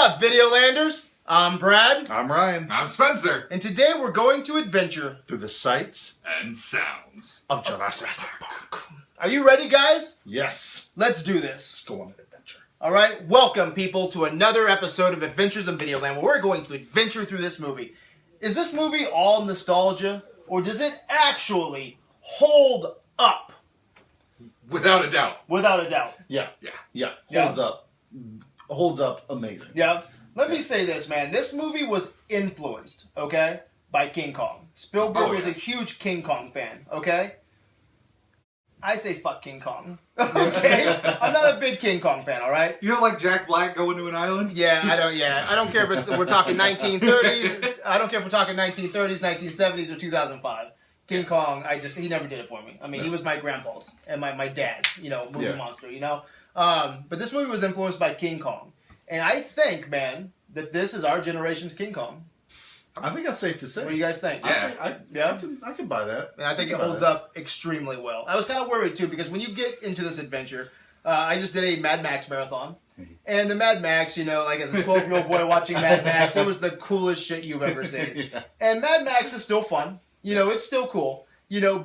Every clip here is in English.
up, Videolanders? I'm Brad. I'm Ryan. I'm Spencer. And today we're going to adventure Through the sights And sounds of Jurassic Park. Are you ready, guys? Yes. Let's do this. Let's go on an adventure. All right, welcome, people, to another episode of Adventures in Videoland, where we're going to adventure through this movie. Is this movie all nostalgia, or does it actually hold up? without a doubt. Without a doubt. Yeah. Yeah. Holds up. Holds up amazing. Yeah. Let me say this, man. This movie was influenced, okay, by King Kong. Spielberg was a huge King Kong fan, okay? I say fuck King Kong, okay? I'm not a big King Kong fan, all right? You don't like Jack Black going to an island? Yeah, I don't care if we're talking 1930s. I don't care if we're talking 1930s, 1970s, or 2005. King Kong, he never did it for me. I mean, he was my grandpa's and my dad's, movie monster, But this movie was influenced by King Kong. And I think, man, that this is our generation's King Kong. I think that's safe to say. What do you guys think? I can buy that. And I think it holds up extremely well. I was kind of worried, too, because when you get into this adventure, I just did a Mad Max marathon. And the Mad Max, like as a 12-year-old boy watching Mad Max, it was the coolest shit you've ever seen. Yeah. And Mad Max is still fun. It's still cool.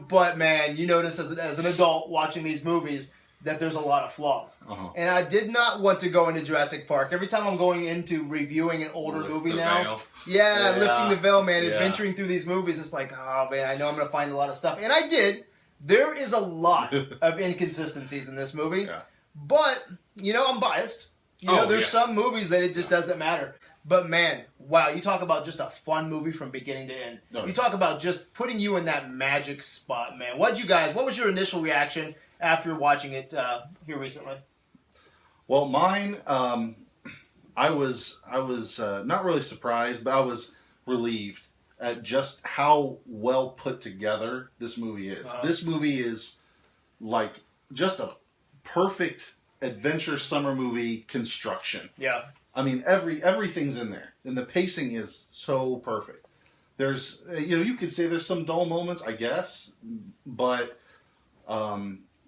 But, man, you notice as an adult watching these movies that there's a lot of flaws. And I did not want to go into Jurassic Park. Every time I'm going into reviewing an older movie now, lifting the veil, man, adventuring through these movies, it's like, oh, man, I know I'm going to find a lot of stuff. And I did. There is a lot of inconsistencies in this movie. Yeah. But, I'm biased. There's some movies that it just doesn't matter. But, man, wow, you talk about just a fun movie from beginning to end. You talk about just putting you in that magic spot, man. What was your initial reaction after watching it here recently? Well, mine, I was not really surprised, but I was relieved at just how well put together this movie is. This movie is like just a perfect adventure summer movie construction. Yeah. I mean, everything's in there, and the pacing is so perfect. There's, you could say there's some dull moments, I guess, but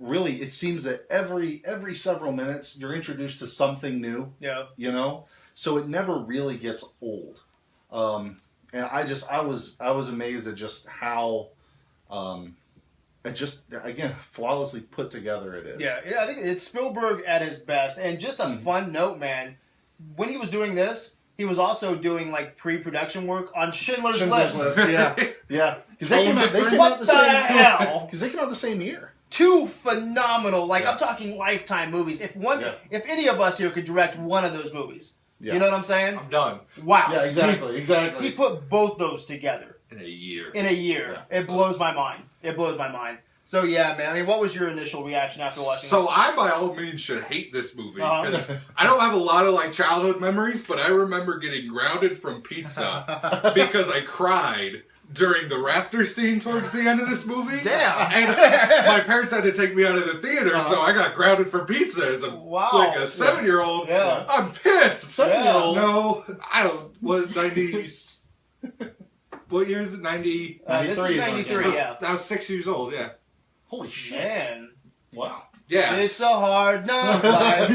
really, it seems that every several minutes you're introduced to something new. Yeah. So it never really gets old. And I was amazed at just how again flawlessly put together it is. Yeah, I think it's Spielberg at his best. And just a fun note, man. When he was doing this, he was also doing like pre-production work on Schindler's List. Yeah. Because they came out the same year. Two phenomenal, I'm talking Lifetime movies. If any of us here could direct one of those movies, you know what I'm saying? I'm done. Wow. Yeah, exactly. He put both those together. In a year. Yeah. It blows my mind. So, yeah, man. I mean, what was your initial reaction after watching it? So, I, by all means, should hate this movie. Because I don't have a lot of, childhood memories, but I remember getting grounded from pizza because I cried during the raptor scene towards the end of this movie. Damn. And my parents had to take me out of the theater, so I got grounded from pizza as a 7-year-old. Yeah. I'm pissed. 7-year-old. No, I don't. What, 90... What year is it? 90... This is 93, so I was 6 years old, yeah. Holy shit. Man. Wow. Yeah. It's a hard knock life.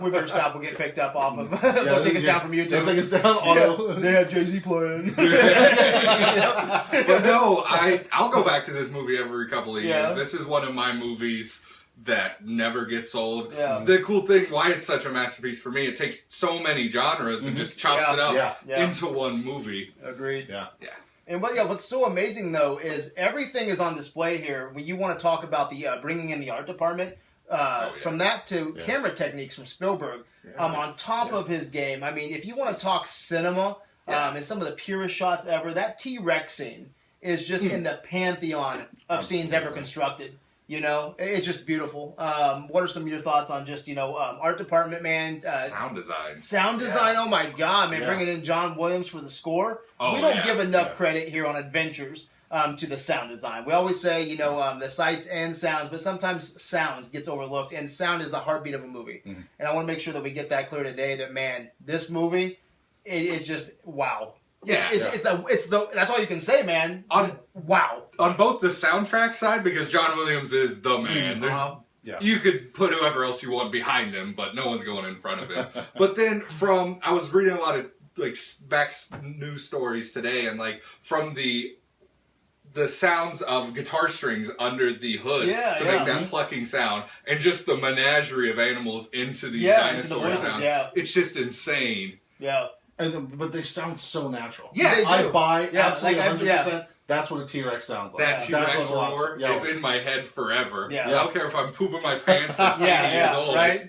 We better stop. We'll get picked up off of... they'll take us down from YouTube. They'll take us down. They had Jay-Z playing. But no, I'll go back to this movie every couple of years. This is one of my movies that never gets old. Yeah. The cool thing, why it's such a masterpiece for me, it takes so many genres and just chops it up into one movie. Agreed. Yeah. And what's so amazing, though, is everything is on display here. When you want to talk about the bringing in the art department, from that to camera techniques from Spielberg, on top of his game. I mean, if you want to talk cinema and some of the purest shots ever, that T-Rex scene is just in the pantheon of scenes ever constructed. It's just beautiful. What are some of your thoughts on just, art department, man? Sound design. Sound design, oh my God, man. Bringing in John Williams for the score. We don't give enough credit here on Adventures to the sound design. We always say, the sights and sounds, but sometimes sounds gets overlooked, and sound is the heartbeat of a movie. And I want to make sure that we get that clear today that, man, this movie, it's just, wow. It's that's all you can say, man. Wow. On both the soundtrack side, because John Williams is the man. Yeah. You could put whoever else you want behind him, but no one's going in front of him. But then I was reading a lot of like back news stories today, and like from the sounds of guitar strings under the hood to make that plucking sound, and just the menagerie of animals into these dinosaur sounds. Yeah. It's just insane. Yeah. But they sound so natural. Yeah, I buy absolutely 100%. That's what a T-Rex sounds like. That T-Rex roar is in my head forever. Yeah. I don't care if I'm pooping my pants at 80 years old. Right?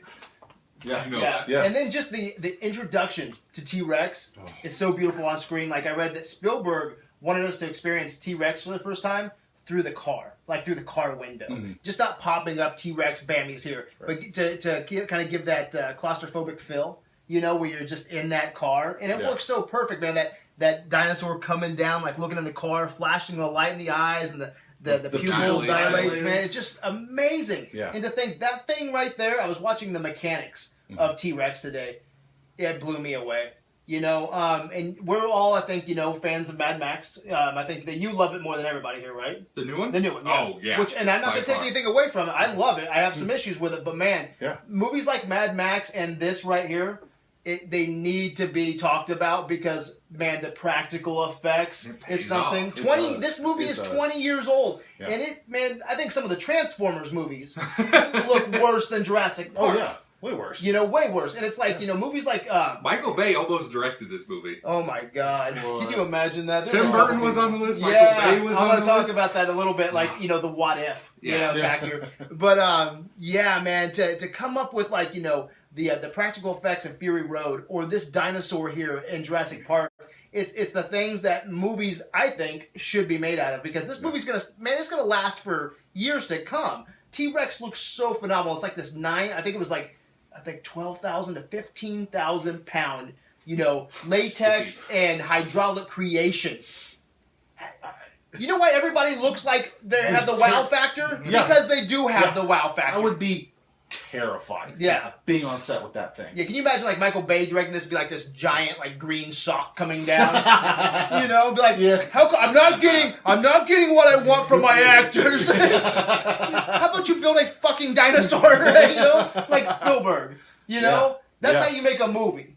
You know that. And then just the introduction to T-Rex is so beautiful on screen. Like I read that Spielberg wanted us to experience T-Rex for the first time through the car, like through the car window. Just not popping up T-Rex, bam, he's here. Right. But to kind of give that claustrophobic feel, you know, where you're just in that car. And it works so perfect, man, that dinosaur coming down, like looking in the car, flashing the light in the eyes, and the pupils dilates, man. It's just amazing. Yeah. And to think, that thing right there, I was watching the mechanics of T-Rex today. It blew me away. You know, and we're all, I think, you know, fans of Mad Max. I think that you love it more than everybody here, right? The new one? The new one, yeah. Oh, yeah. And I'm not going to take anything away from it. I love it. I have some issues with it. But, man, movies like Mad Max and this right here, they need to be talked about because, man, the practical effects is something. This movie is 20 years old. Yeah. And man, I think some of the Transformers movies look worse than Jurassic Park. Oh, yeah. Way worse. You know, way worse. And it's like, you know, movies like... Michael Bay almost directed this movie. Oh, my God. Can you imagine that? Tim Burton was on the list. Michael Bay was on the list. I want to talk about that a little bit, like, you know, the what if, factor. But, yeah, man, to come up with, like, you know, the practical effects of Fury Road or this dinosaur here in Jurassic Park, it's the things that movies, I think, should be made out of. Because this movie's going to... Man, it's going to last for years to come. T-Rex looks so phenomenal. It's like this 12,000 to 15,000 pound, you know, latex and hydraulic creation. You know why everybody looks like they have the wow factor? Yeah. Because they do have the wow factor. I would be terrified. Being on set with that thing. Yeah, can you imagine like Michael Bay directing this, be like this giant like green sock coming down? You know, be like, I'm not getting what I want from my actors. How about you build a fucking dinosaur? You know, like Spielberg. You know, that's how you make a movie.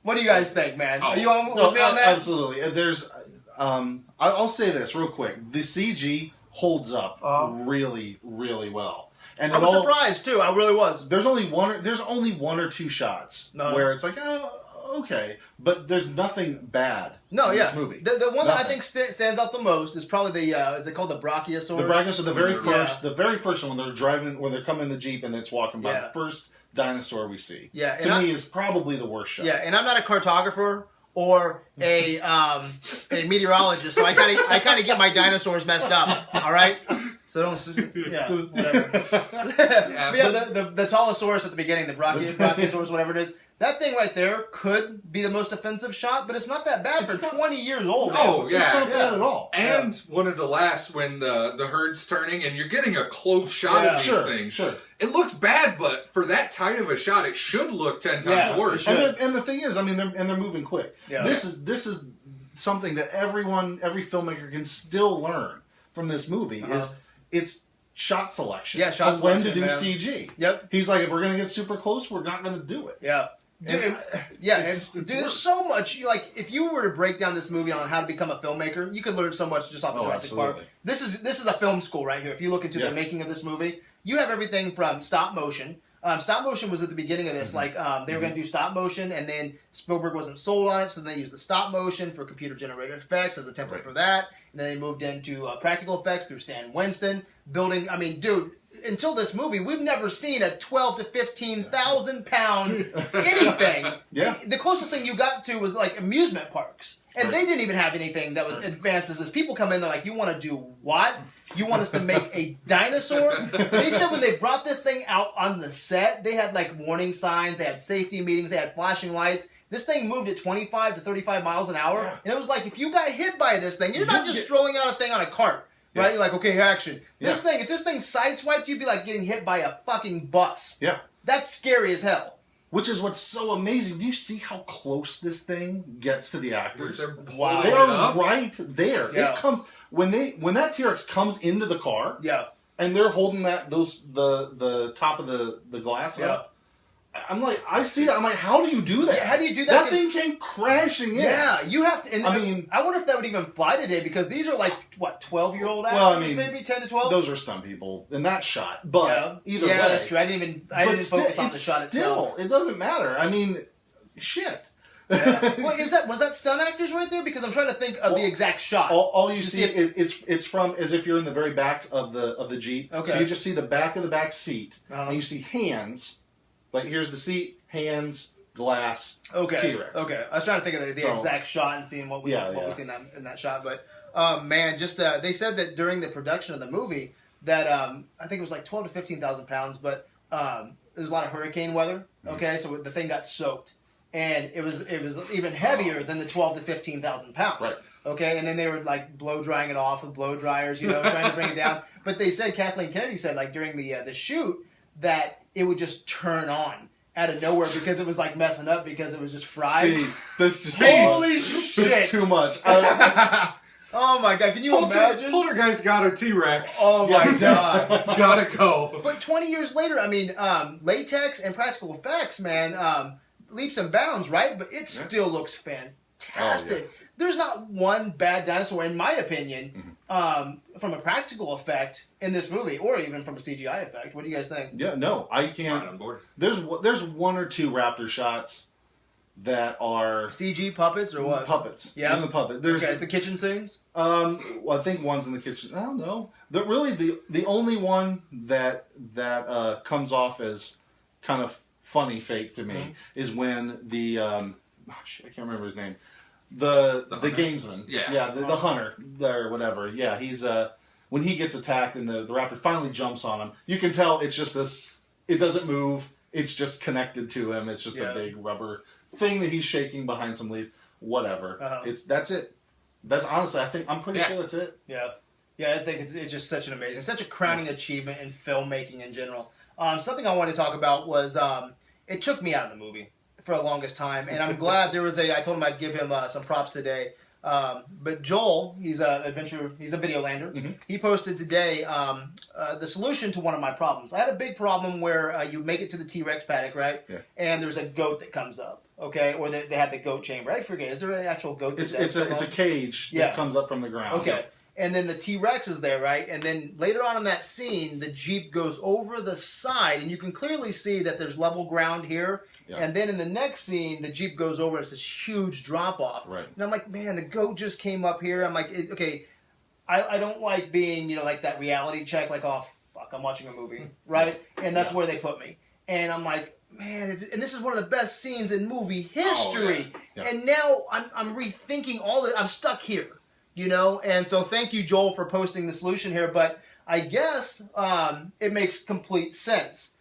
What do you guys think, man? Are you with me on that? Absolutely. There's, I'll say this real quick. The CG holds up really, really well. And I was surprised too. I really was. There's only one or two shots where it's like, oh, okay, but there's nothing bad. in this movie. The one that I think stands out the most is probably the is it called the Brachiosaurus? The Brachiosaurus, the very first one when they're coming in the Jeep and it's walking by. The first dinosaur we see. Yeah, to me is probably the worst shot. Yeah, and I'm not a cartographer or a meteorologist, so I kind of get my dinosaurs messed up. All right. So don't, whatever. The Talosaurus at the beginning, the Brachiosaurus, whatever it is, that thing right there could be the most offensive shot, but it's not that bad for 20 years old. Oh, yeah. It's not bad at all. And one of the last, when the herd's turning and you're getting a close shot of these things. Sure. It looks bad, but for that tight of a shot, it should look 10 times worse. And the thing is, I mean, they're moving quick. Yeah. This is something that every filmmaker can still learn from this movie is it's shot selection. Yeah, shot selection. When to do CG. Yep. He's like, if we're going to get super close, we're not going to do it. Yeah. There's so much. Like, if you were to break down this movie on how to become a filmmaker, you could learn so much just off of Jurassic Park. This is a film school right here. If you look into the making of this movie, you have everything from stop motion. Stop motion was at the beginning of this. Like, they were going to do stop motion, and then Spielberg wasn't sold on it, so they used the stop motion for computer-generated effects as a template for that. And then they moved into practical effects through Stan Winston. Building, I mean, dude, until this movie, we've never seen a 12 to 15,000 pound anything. The closest thing you got to was like amusement parks. And they didn't even have anything that was advanced as this. People come in, they're like, you want to do what? You want us to make a dinosaur? They said when they brought this thing out on the set, they had like warning signs, they had safety meetings, they had flashing lights. This thing moved at 25 to 35 miles an hour. Yeah. And it was like, if you got hit by this thing, you're not just strolling out a thing on a cart. Right? You're like, okay, action. If this thing sideswiped, you'd be like getting hit by a fucking bus. Yeah. That's scary as hell. Which is what's so amazing. Do you see how close this thing gets to the actors? Wow. They are right there. Yeah. It comes when that T-Rex comes into the car. Yeah. and they're holding the top of the glass up. I'm like, I see that. I'm like, how do you do that? Yeah, how do you do that? That thing came crashing in. Yeah, you have to. And I mean, I wonder if that would even fly today because these are like what 12-year-old actors, maybe 10 to 12. Those are stunt people in that shot. But either way, that's true. I didn't focus on the shot itself. It doesn't matter. I mean, shit. Yeah. Well, was that stunt actors right there? Because I'm trying to think of the exact shot. All you see it's from as if you're in the very back of the Jeep. Okay. So you just see the back of the back seat, and you see hands. Like here's the seat, hands, glass, T-Rex. Okay. I was trying to think of the exact shot and seeing what we see in that shot. But man, just they said that during the production of the movie that I think it was like 12 to 15,000 pounds, but there's a lot of hurricane weather. Okay, so the thing got soaked. And it was even heavier than the 12 to 15,000 pounds. Right. Okay, and then they were like blow drying it off with blow dryers, trying to bring it down. But they said Kathleen Kennedy said like during the shoot that it would just turn on out of nowhere because it was like messing up because it was just fried. See, this just holy shit! This is too much. Oh my god, can you imagine? Poltergeist got a T-Rex. Oh my god. Gotta go. But 20 years later, I mean, latex and practical effects, man, leaps and bounds, right? But it still looks fantastic. Oh, There's not one bad dinosaur, in my opinion, from a practical effect in this movie, or even from a CGI effect. What do you guys think? Yeah, no, I can't. Right on board. There's one or two raptor shots that are CG puppets or what? Puppets. Yeah, even the puppet. There's it's the kitchen scenes. Well, I think one's in the kitchen. I don't know. Really, the only one that comes off as kind of funny fake to me is when the I can't remember his name. The gamesman. Yeah. The hunter or whatever. Yeah, he's when he gets attacked and the raptor finally jumps on him, you can tell it's just this. It doesn't move. It's just connected to him. It's just a big rubber thing that he's shaking behind some leaves. Whatever. That's it. That's honestly, I'm pretty sure that's it. Yeah. Yeah, I think it's just such a crowning achievement in filmmaking in general. Something I wanted to talk about was it took me out of the movie for the longest time, and I'm glad there was I told him I'd give him some props today. But Joel, he's a Videolander. He posted today the solution to one of my problems. I had a big problem where you make it to the T-Rex paddock, right? Yeah. And there's a goat that comes up, okay? Or they have the goat chamber. I forget. Is there an actual goat? It's a cage that comes up from the ground. Okay. And then the T-Rex is there, right? And then later on in that scene, the Jeep goes over the side, and you can clearly see that there's level ground here. Yeah. And then in the next scene, the Jeep goes over. It's this huge drop-off. Right. And I'm like, man, the goat just came up here. I'm like, okay, I don't like being, like that reality check, like, oh, fuck, I'm watching a movie, right? And that's where they put me. And I'm like, man, and this is one of the best scenes in movie history. Oh, yeah. And now I'm rethinking all the, I'm stuck here. And so thank you, Joel, for posting the solution here. But I guess it makes complete sense.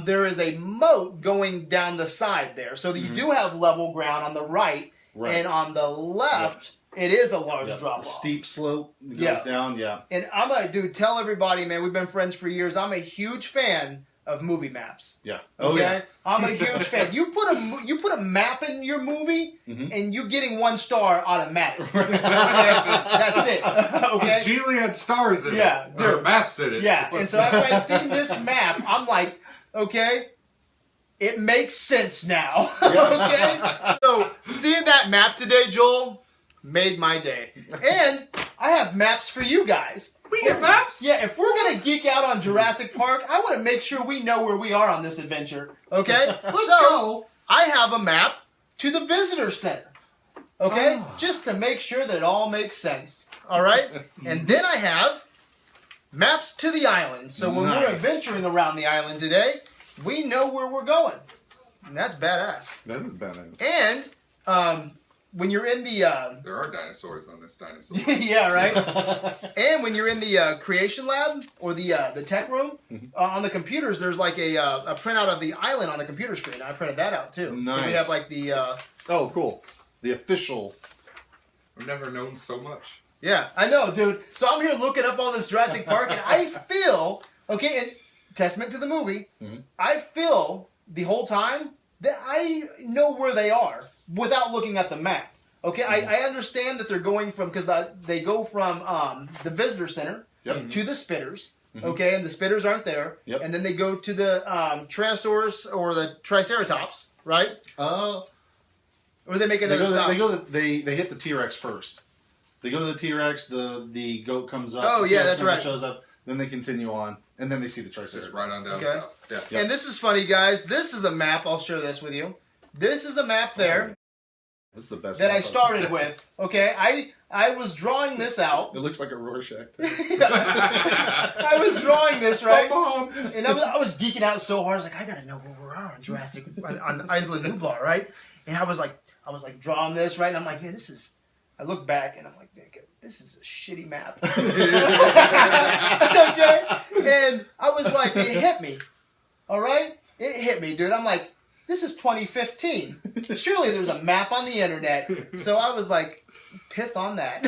There is a moat going down the side there. So that you do have level ground on the right. And on the left, it is a large drop-off. A steep slope goes down, And tell everybody, man, we've been friends for years. I'm a huge fan of movie maps. Yeah. Okay? Yeah. I'm a huge fan. You put a map in your movie, and you're getting 1 star automatic. Okay? That's it. Okay. Geely had stars in it. Dude. Or maps in it. Yeah. And so after I seen this map, I'm like, okay, it makes sense now. Okay. So seeing that map today, Joel, made my day. And I have maps for you guys. We get maps? Yeah, if we're going to geek out on Jurassic Park, I want to make sure we know where we are on this adventure. Okay? Let's go. I have a map to the visitor center. Okay? Just to make sure that it all makes sense. All right? And then I have maps to the island. So when we're adventuring around the island today, we know where we're going. And that's badass. That is badass. And when you're in the... there are dinosaurs on this dinosaur. Yeah, right? And when you're in the creation lab or the tech room, on the computers, there's like a printout of the island on the computer screen. I printed that out, too. Nice. So we have like the... oh, cool. The official... I've never known so much. Yeah, I know, dude. So I'm here looking up all this Jurassic Park, and I feel... Okay, and testament to the movie, I feel the whole time that I know where they are without looking at the map. Okay, I understand that they're going from, because they go from the visitor center to the spitters, okay, and the spitters aren't there. Yep. And then they go to the Tyrannosaurus or the Triceratops, right? Oh. Or they make another stop. They hit the T-Rex first. They go to the T-Rex, the goat comes up. Oh, the yeah, T-Rex that's right. shows up, then they continue on, and then they see the Triceratops. Just right on down Okay. south. Yeah. Yep. And this is funny, guys. This is a map. I'll share this with you. This is a map there That's the best that map I I've started seen. with. Okay, I was drawing this out. It looks like a Rorschach. I was drawing this, right? Mom. And I was geeking out so hard. I was like, I gotta know where we are on Jurassic, on Isla Nublar, right? And I was like drawing this, right? And I'm like, man, this is. I look back and I'm like, this is a shitty map. Okay? And I was like, it hit me. All right? It hit me, dude. I'm like, this is 2015. Surely there's a map on the internet. So I was like, piss on that.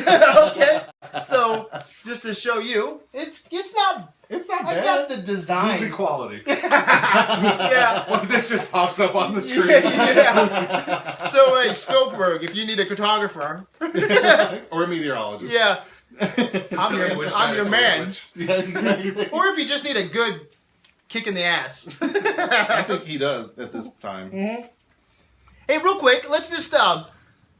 Okay? So just to show you, it's not It's not I bad. got the design. Movie quality. Yeah. What if this just pops up on the screen? Yeah. So, hey, Spielberg, if you need a cartographer, Or a meteorologist. yeah, Tell me which I'm your dinosaur man. is Yeah, exactly. Or if you just need a good kick in the ass. I think he does at this time. Mm-hmm. Hey, real quick, let's just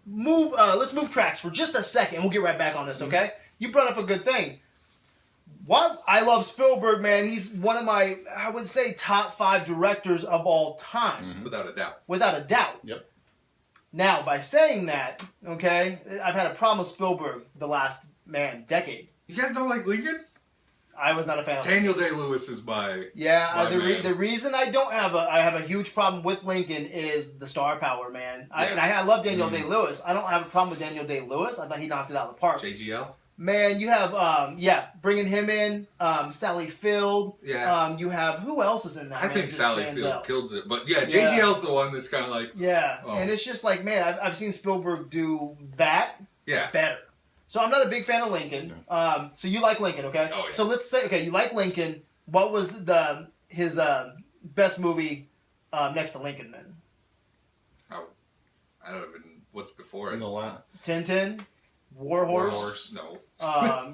move. Let's move tracks for just a second. We'll get right back on this, okay? You brought up a good thing. What I love Spielberg, man. He's one of my, I would say, top 5 directors of all time, Without a doubt. without a doubt. Yep. Now, by saying that, okay, I've had a problem with Spielberg the last decade. You guys don't like Lincoln? I was not a fan of. Daniel Day-Lewis is my... Yeah, My man. the reason I have a huge problem with Lincoln is the star power, man. Yeah. I love Daniel Day-Lewis. I don't have a problem with Daniel Day-Lewis. I thought he knocked it out of the park. JGL? Man, you have bringing him in, Sally Field. Yeah. You have who else is in that? I man, think that just Sally stands Field out? kills it. But yeah, JGL's the one that's kind of like... Yeah, Oh. and it's just like, man, I've seen Spielberg do that Yeah. better. So I'm not a big fan of Lincoln. So you like Lincoln, okay? Oh, yeah. So let's say, okay, you like Lincoln. What was his best movie next to Lincoln then? Oh, I don't even... What's before In it? the line. Tintin, War Horse. Horse. No.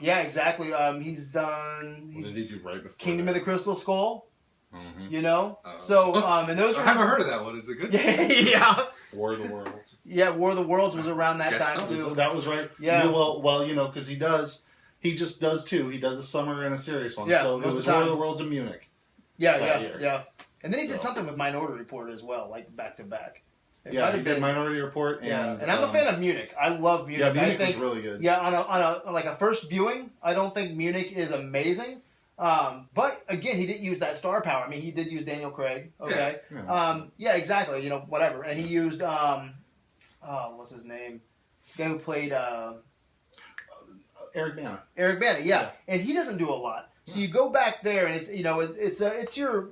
Yeah, exactly. He's done What did he do right before Kingdom of the Crystal Skull. Mm-hmm. You know. Oh. So and those I were haven't heard of that one. Is it good? yeah, War of the Worlds. yeah. War of the Worlds was around that Guess time so. too. So that was right. Yeah. Well, you know, because he just does two. He does a summer and a serious one. Yeah, So it most of was the War time. of the Worlds in Munich. Yeah, that year. yeah. And then he did So. something with Minority Report as well, like back to back. It might Yeah, have he did been- Minority Report. And, Yeah, and I'm a fan of Munich. I love Munich. Yeah, Munich I think, was really good. Yeah, on a like a first viewing, I don't think Munich is amazing. But again, he didn't use that star power. I mean, he did use Daniel Craig. Okay. Yeah. Exactly. You know, whatever. And he used what's his name? The guy who played Eric Bana. Eric Bana. Yeah. Yeah. And he doesn't do a lot. So you go back there, and it's it's your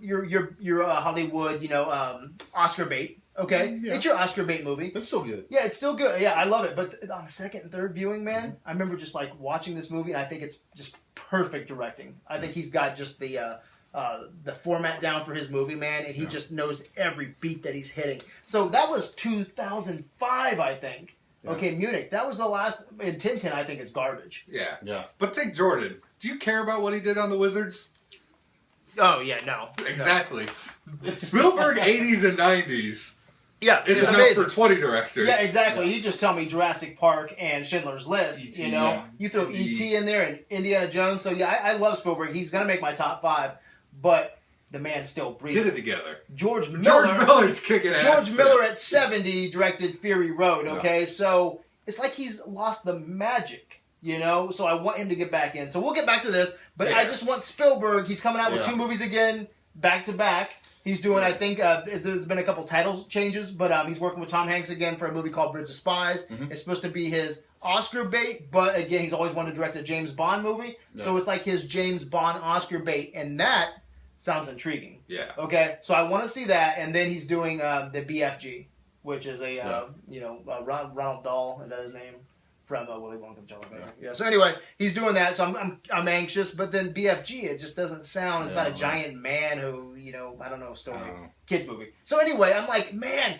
Hollywood Oscar bait. Okay, Yeah. It's your Oscar bait movie. It's still good. Yeah, it's still good. Yeah, I love it. But on the second and third viewing, man, I remember just like watching this movie, and I think it's just perfect directing. I think he's got just the format down for his movie, man, and he just knows every beat that he's hitting. So that was 2005, I think. Yeah. Okay, Munich. That was the last. And Tintin, I think, is garbage. Yeah. Yeah. But take Jordan. Do you care about what he did on the Wizards? Oh yeah, no. Exactly. Spielberg 80s and 90s Yeah, is it's enough amazing. for 20 directors. Yeah, exactly. You just tell me Jurassic Park and Schindler's List. E.T., You know, yeah. you throw E.T. in there and Indiana Jones. So yeah, I love Spielberg. He's gonna make my top 5, but the man's still breathing. Get it together. George George Miller's kicking ass. George Miller at 70 directed Fury Road. Okay, so it's like he's lost the magic. You know, so I want him to get back in. So we'll get back to this, but I just want Spielberg. He's coming out with 2 movies again, back to back. He's doing, I think, there's been a couple title changes, but he's working with Tom Hanks again for a movie called Bridge of Spies. It's supposed to be his Oscar bait, but again, he's always wanted to direct a James Bond movie. So it's like his James Bond Oscar bait, and that sounds intriguing. Yeah. Okay, so I want to see that, and then he's doing the BFG, which is a, Ronald Dahl, is that his name? From Willy Wonka and Chocolate Factory. Yeah. So anyway, he's doing that. So I'm anxious, but then BFG, it just doesn't sound. It's about a giant man who I don't know, story, kids movie. So anyway, I'm like, man,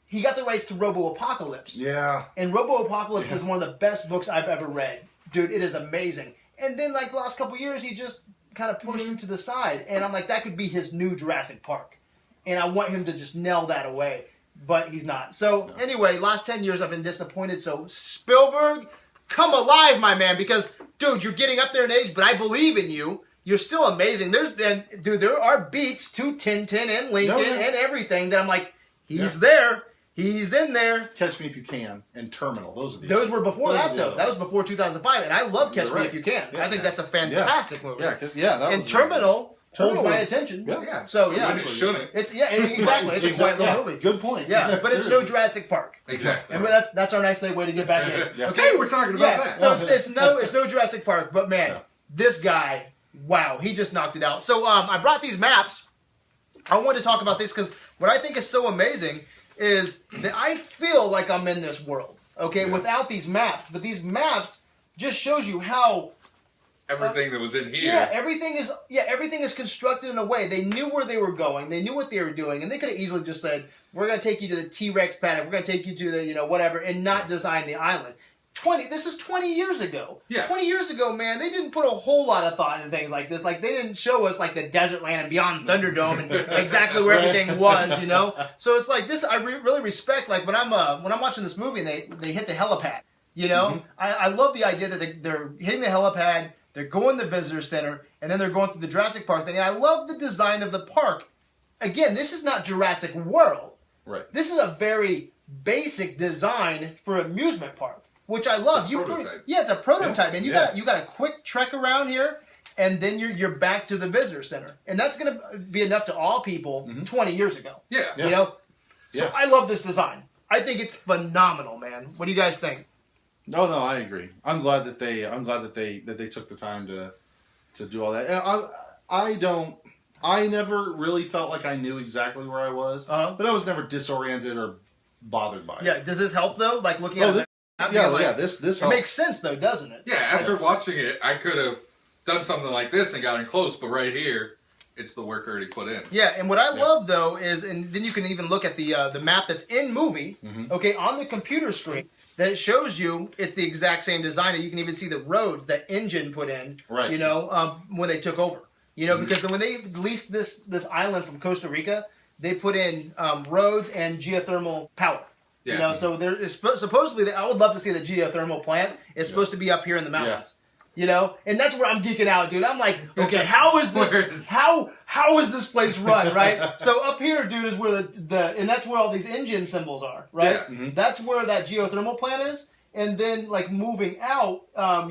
he got the rights to Robo Apocalypse. Yeah. And Robo Apocalypse is one of the best books I've ever read, dude. It is amazing. And then like the last couple years, he just kind of pushed to the side. And I'm like, that could be his new Jurassic Park. And I want him to just nail that away. But he's not. So anyway, last 10 years I've been disappointed. So Spielberg, come alive, my man. Because, dude, you're getting up there in age, but I believe in you. You're still amazing. There are beats to Tintin and Lincoln and everything that I'm like, he's there. He's in there. Catch Me If You Can and Terminal. Those were before that, though. That was before 2005. And I love Catch Me If You Can. I think that's a fantastic movie. And Terminal holds my attention. Yeah. So, yeah. It shouldn't. Exactly. It's a quiet little movie. Good point. Yeah, but it's no Jurassic Park. Exactly. And that's our nice way to get back in. Okay, we're talking about that. So it's no Jurassic Park, but man, this guy, wow, he just knocked it out. So I brought these maps. I wanted to talk about this because what I think is so amazing is that I feel like I'm in this world, without these maps. But these maps just shows you how everything that was in here. Yeah, everything is constructed in a way. They knew where they were going. They knew what they were doing, and they could have easily just said, "We're going to take you to the T-Rex paddock. We're going to take you to the whatever," and not design the island. This is 20 years ago. Yeah. 20 years ago, man, they didn't put a whole lot of thought into things like this. Like, they didn't show us, like, the desert land and beyond Thunderdome and exactly where everything was, So it's like this, I really respect, like, when I'm watching this movie and they hit the helipad, I love the idea that they're hitting the helipad, they're going to the visitor center, and then they're going through the Jurassic Park thing. And I love the design of the park. Again, this is not Jurassic World. Right. This is a very basic design for amusement park. Which I love. It's a prototype, and you got a quick trek around here, and then you're back to the visitor center, and that's going to be enough to awe people 20 years ago. So I love this design. I think it's phenomenal, man. What do you guys think? No, I agree. I'm glad that they took the time to do all that. I never really felt like I knew exactly where I was, but I was never disoriented or bothered by it. Yeah. Does this help though? Like looking at this helps. It makes sense though, doesn't it? Yeah, after watching it, I could have done something like this and gotten close, but right here, it's the work already put in. Yeah, and what I love though is, and then you can even look at the map that's in movie, on the computer screen, that it shows you it's the exact same design, and you can even see the roads that Engine put in, right. When they took over. Because when they leased this island from Costa Rica, they put in roads and geothermal power. Yeah. So there is supposedly, I would love to see the geothermal plant. It's supposed to be up here in the mountains. And that's where I'm geeking out, dude. I'm like, okay, how is this? How is this place run, right? So up here, dude, is where and that's where all these engine symbols are, right? Yeah. Mm-hmm. That's where that geothermal plant is. And then, like moving out,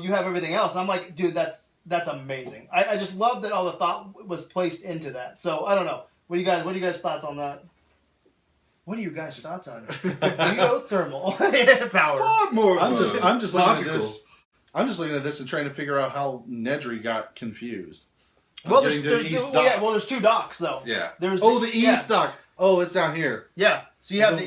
you have everything else. And I'm like, dude, that's amazing. I just love that all the thought was placed into that. So I don't know. What are you guys' thoughts on that? What are you guys' thoughts on it? Geothermal power. Far more. I'm just looking at this. I'm just looking at this and trying to figure out how Nedry got confused. Well, there's two docks though. Yeah. There's the east dock. Oh, it's down here. Yeah. So you have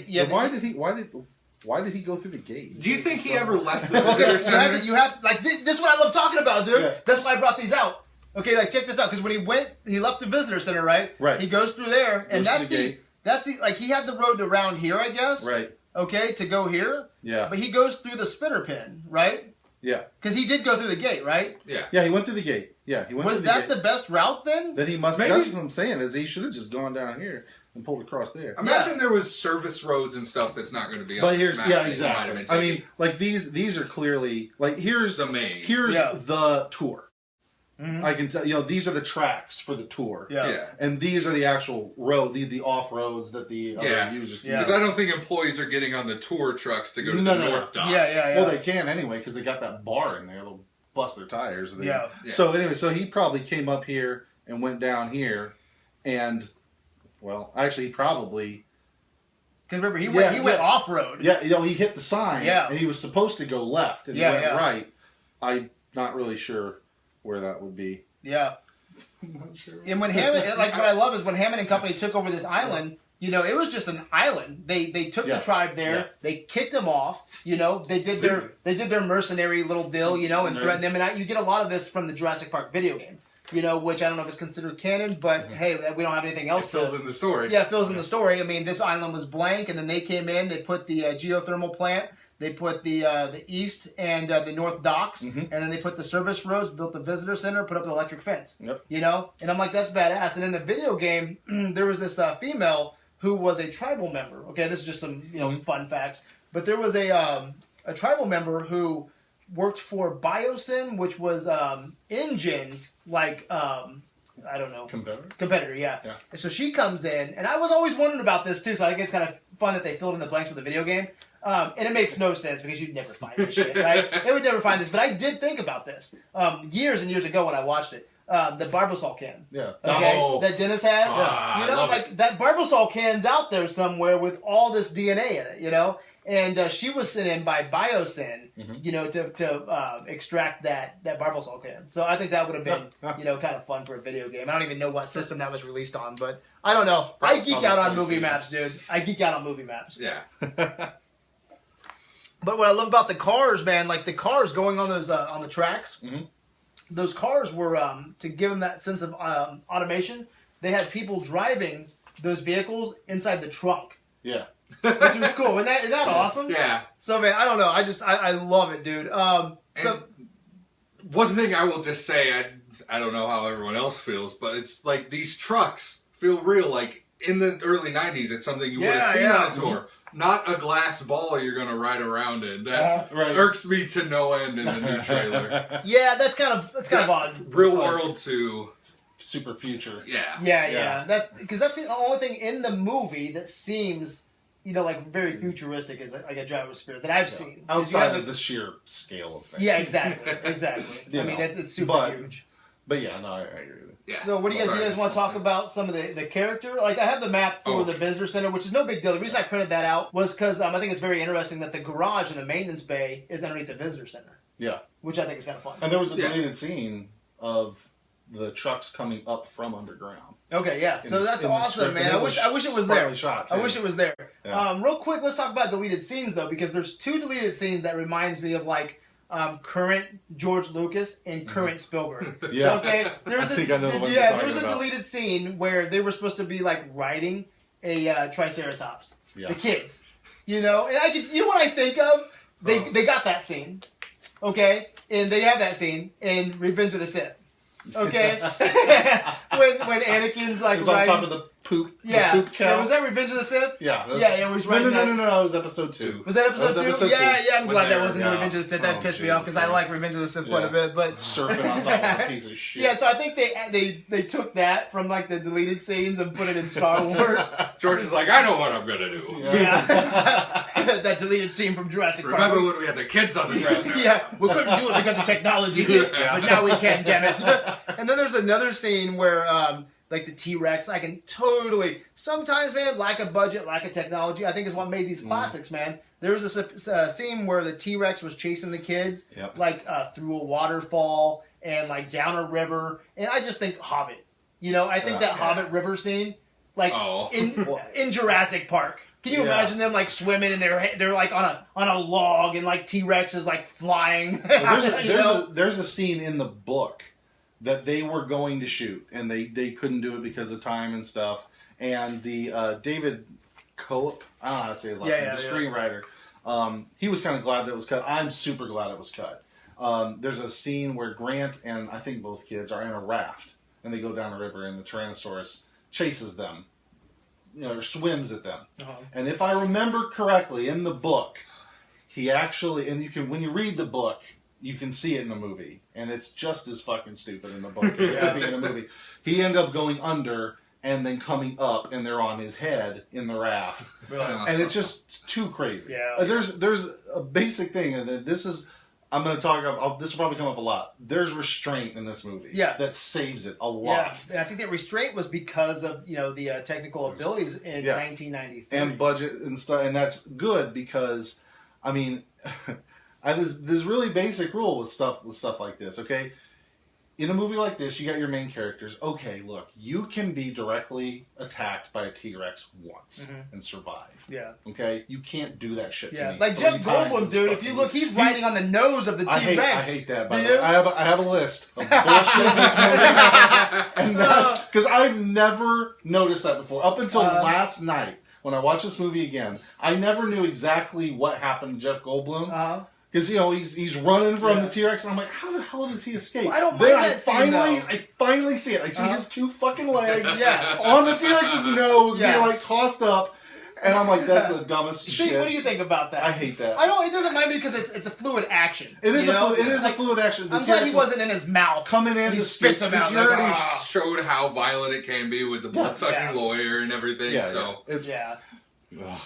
why did he go through the gate? Do you think he ever left the visitor center? You have this is what I love talking about, dude. Yeah. That's why I brought these out. Okay, like check this out, because when he left the visitor center, right? Right. He goes through there, and that's the like he had the road around here, I guess. Right. Okay, to go here. Yeah. But he goes through the spitter pin, right? Yeah. Because he did go through the gate, right? Yeah. Yeah, he went through the gate. Yeah, he went. Was that the best route then? Then he must. Maybe. That's what I'm saying. Is he should have just gone down here and pulled across there. Imagine there was service roads and stuff that's not going to be on this map. Yeah, exactly. I mean, like these are clearly like here's the main. Here's the tour. Mm-hmm. I can tell these are the tracks for the tour. Yeah. And these are the actual road, the off roads that the other users can use. Because I don't think employees are getting on the tour trucks to go to the north dock. Yeah. Well, they can anyway because they got that bar in there. They'll bust their tires. Yeah. So anyway, so he probably came up here and went down here, and actually he probably. Because remember, he went off road. Yeah, he hit the sign. Yeah. And he was supposed to go left, and he went right. I'm not really sure where that would be. Yeah. I'm not sure. And when Hammond, what I love is when Hammond and company took over this island, it was just an island. They took the tribe there. Yeah. They kicked them off. They did their mercenary little deal. And threatened them. And you get a lot of this from the Jurassic Park video game. Which I don't know if it's considered canon, but hey, we don't have anything else. It fills in the story. Yeah, it fills in the story. I mean, this island was blank, and then they came in. They put the geothermal plant. They put the east and the north docks, and then they put the service roads, built the visitor center, put up the electric fence. Yep. You know, and I'm like, that's badass. And in the video game, there was this female who was a tribal member. Okay, this is just some fun facts. But there was a tribal member who worked for Biosyn, which was engines like I don't know. Competitor, yeah. And so she comes in, and I was always wondering about this too, so I think it's kind of fun that they filled in the blanks with the video game. And it makes no sense because you'd never find this shit, right? They would never find this. But I did think about this years and years ago when I watched it. The Barbasol can. Yeah. Okay? That Dennis has. Like that Barbasol can's out there somewhere with all this DNA in it, you know? And she was sent in by Biosyn, to extract that Barbasol can. So I think that would have been, kind of fun for a video game. I don't even know what system that was released on, but I don't know. I geek out on movie maps, dude. I geek out on movie maps. Yeah. But what I love about the cars, man, like the cars going on those on the tracks, those cars were to give them that sense of automation. They had people driving those vehicles inside the trunk. Yeah. Which was cool. Isn't that awesome? Yeah. So, man, I don't know. I love it, dude. So one thing I will just say, I don't know how everyone else feels, but it's like these trucks feel real. Like in the early 90s, it's something you would have seen on a tour. Not a glass ball you're going to ride around in. That irks me to no end in the new trailer. Yeah, that's kind of odd. Real world to super future. Yeah. That's because that's the only thing in the movie that seems, like very futuristic is like a gyrosphere that I've seen. Outside of the sheer scale of things. Yeah, exactly. I mean, it's super huge. But yeah, no, I agree with it. Yeah. So what do you guys want to talk about some of the character? Like I have the map for the visitor center, which is no big deal. The reason I printed that out was because I think it's very interesting that the garage and the maintenance bay is underneath the visitor center. Yeah. Which I think is kind of fun. And there was a deleted scene of the trucks coming up from underground. Okay, yeah. So that's awesome, man. I wish it was there. I wish it was there. Yeah. Real quick, let's talk about deleted scenes though, because there's two deleted scenes that reminds me of like current George Lucas and current Spielberg. Yeah. Okay. There's a deleted scene where they were supposed to be like riding a Triceratops. Yeah. The kids. And what I think of? They got that scene. Okay? And they have that scene in Revenge of the Sith. Okay? when Anakin's like it was on top of the poop. Yeah. The poop cow. Was that Revenge of the Sith? Yeah. No. It was episode 2. Was that episode 2? Yeah. I'm glad that wasn't Revenge of the Sith. That pissed me off because I like Revenge of the Sith quite a bit. But surfing on top of a piece of shit. Yeah. So I think they took that from like the deleted scenes and put it in Star Wars. George is like, I know what I'm gonna do. Yeah. That deleted scene from Jurassic Park. Remember when we had the kids on the dresser? Yeah. We couldn't do it because of technology, but now we can. Damn it. And then there's another scene where. Like the T-Rex, I can totally... Sometimes, man, lack of budget, lack of technology, I think is what made these classics, man. There was a scene where the T-Rex was chasing the kids, through a waterfall and, like, down a river. And I just think Hobbit. I think that Hobbit river scene, like, in Jurassic Park. Can you imagine them, like, swimming and they're like, on a log and, like, T-Rex is, like, flying? Well, there's a scene in the book that they were going to shoot, and they couldn't do it because of time and stuff. And the David Cope, I don't know how to say his last name, the screenwriter, he was kind of glad that it was cut. I'm super glad it was cut. There's a scene where Grant and I think both kids are in a raft, and they go down a river, and the Tyrannosaurus chases them, or swims at them. And if I remember correctly, in the book, he actually, and when you read the book, you can see it in the movie, and it's just as fucking stupid in the book as it would be in the movie. He ended up going under and then coming up, and they're on his head in the raft, and it's just too crazy. Yeah. There's a basic thing, and this is I'm going to talk about. This will probably come up a lot. There's restraint in this movie. That saves it a lot. Yeah, I think that restraint was because of the technical abilities in 1993 and budget and stuff, and that's good because I mean. There's really basic rule with stuff like this, okay? In a movie like this, you got your main characters. Okay, look, you can be directly attacked by a T-Rex once and survive. Yeah. Okay? You can't do that shit to me. Like Jeff Goldblum, dude, if you look, he's riding on the nose of the T-Rex. I hate that, by the way. I have a list of bullshit in this movie. And that's because I've never noticed that before. Up until last night. when I watch this movie again, I never knew exactly what happened to Jeff Goldblum. Because, he's running from the T-Rex, and I'm like, how the hell does he escape? Well, I don't mind that scene, I finally see it. I see his 2 fucking legs on the T-Rex's nose being, like, tossed up. And I'm like, that's the dumbest shit. What do you think about that? I hate that. It doesn't mind me because it's a fluid action. It is a fluid action. I'm glad he wasn't in his mouth. Coming in, he spits him out. You already showed how violent it can be with the blood-sucking lawyer and everything,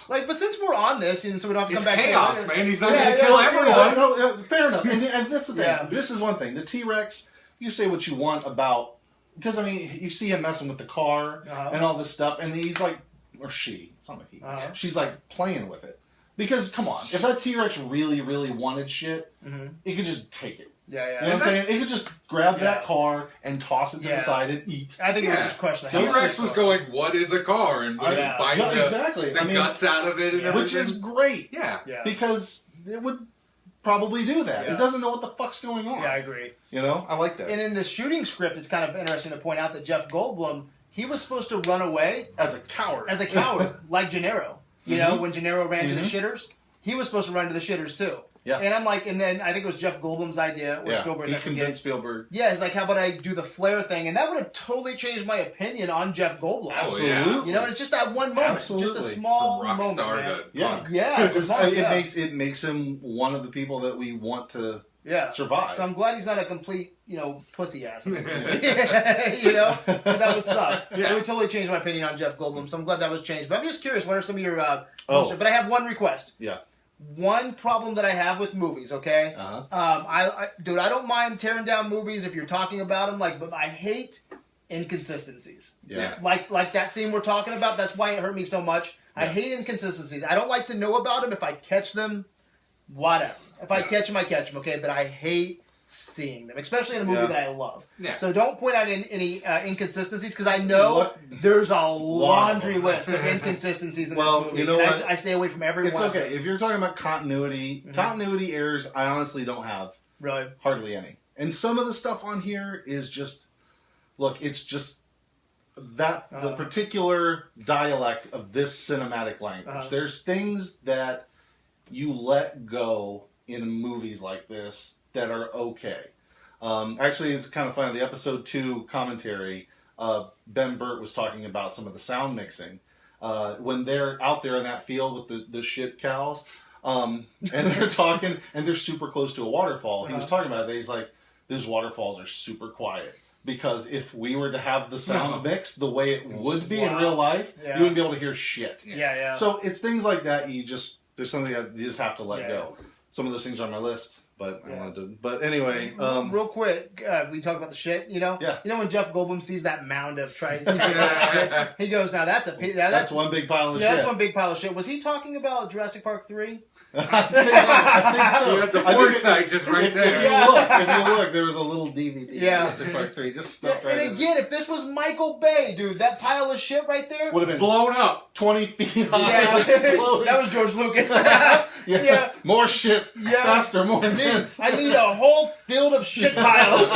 but since we're on this, and so we don't have to come back. It's chaos, man. He's not going to kill everyone. Fair enough. And that's the thing. Yeah. This is one thing. The T-Rex, you say what you want about... Because, you see him messing with the car and all this stuff, and he's like... Or she. It's not like he. She's like playing with it. Because, come on. If that T-Rex really, really wanted shit, it could just take it. Yeah. You know what I'm saying? It could just grab that car and toss it to the side and eat. I think it was just a question. T-Rex was going, what is a car? And biting the guts out of it and everything. Which is great. Yeah. Because it would probably do that. It doesn't know what the fuck's going on. Yeah, I agree. I like that. And in the shooting script, it's kind of interesting to point out that Jeff Goldblum, he was supposed to run away. As a coward. Like Gennaro. When Gennaro ran to the shitters, he was supposed to run to the shitters too. Yeah. And I'm like, and then I think it was Jeff Goldblum's idea, or Spielberg's idea. He convinced Spielberg. Yeah, it's like, how about I do the flare thing? And that would have totally changed my opinion on Jeff Goldblum. Absolutely. And it's just that one moment. Absolutely. Just a small From rock moment. Star Man. Yeah. Because it makes him one of the people that we want to survive. So I'm glad he's not a complete, pussy ass in this movie. That would suck. It would totally change my opinion on Jeff Goldblum. So I'm glad that was changed. But I'm just curious, what are some of your bullshit? But I have one request. Yeah. One problem that I have with movies, okay? I don't mind tearing down movies if you're talking about them, but I hate inconsistencies. Yeah. Like that scene we're talking about, that's why it hurt me so much. Yeah. I hate inconsistencies. I don't like to know about them. If I catch them, whatever. If I catch them, I catch them, okay? But I hate seeing them, especially in a movie that I love. Yeah. So don't point out any inconsistencies, because I know there's a laundry list of inconsistencies in this movie. You know what? I stay away from every one. It's okay. If you're talking about continuity, continuity errors, I honestly don't have hardly any. And some of the stuff on here is just, it's just that the particular dialect of this cinematic language. There's things that you let go in movies like this that are okay. Actually, it's kind of funny. The episode 2 commentary, Ben Burt was talking about some of the sound mixing. When they're out there in that field with the shit cows, and they're talking, and they're super close to a waterfall. He was talking about it. He's like, those waterfalls are super quiet. Because if we were to have the sound mix the way it would be in real life, you wouldn't be able to hear shit. Yeah. So it's things like that there's something that you just have to let go. Some of those things are on my list, but I wanted to. But anyway, real quick, we talk about the shit. You know when Jeff Goldblum sees that mound of shit, he goes, "Now that's one big pile of shit." That's one big pile of shit. Was he talking about Jurassic Park 3? I think so. You have the foresight just right there. If you look, there was a little DVD. Jurassic Park 3, just stuffed right in. And again, if this was Michael Bay, dude, that pile of shit right there would have been blown up 20 feet high. Yeah, that was George Lucas. More shit, faster, more intense. I need a whole field of shit piles.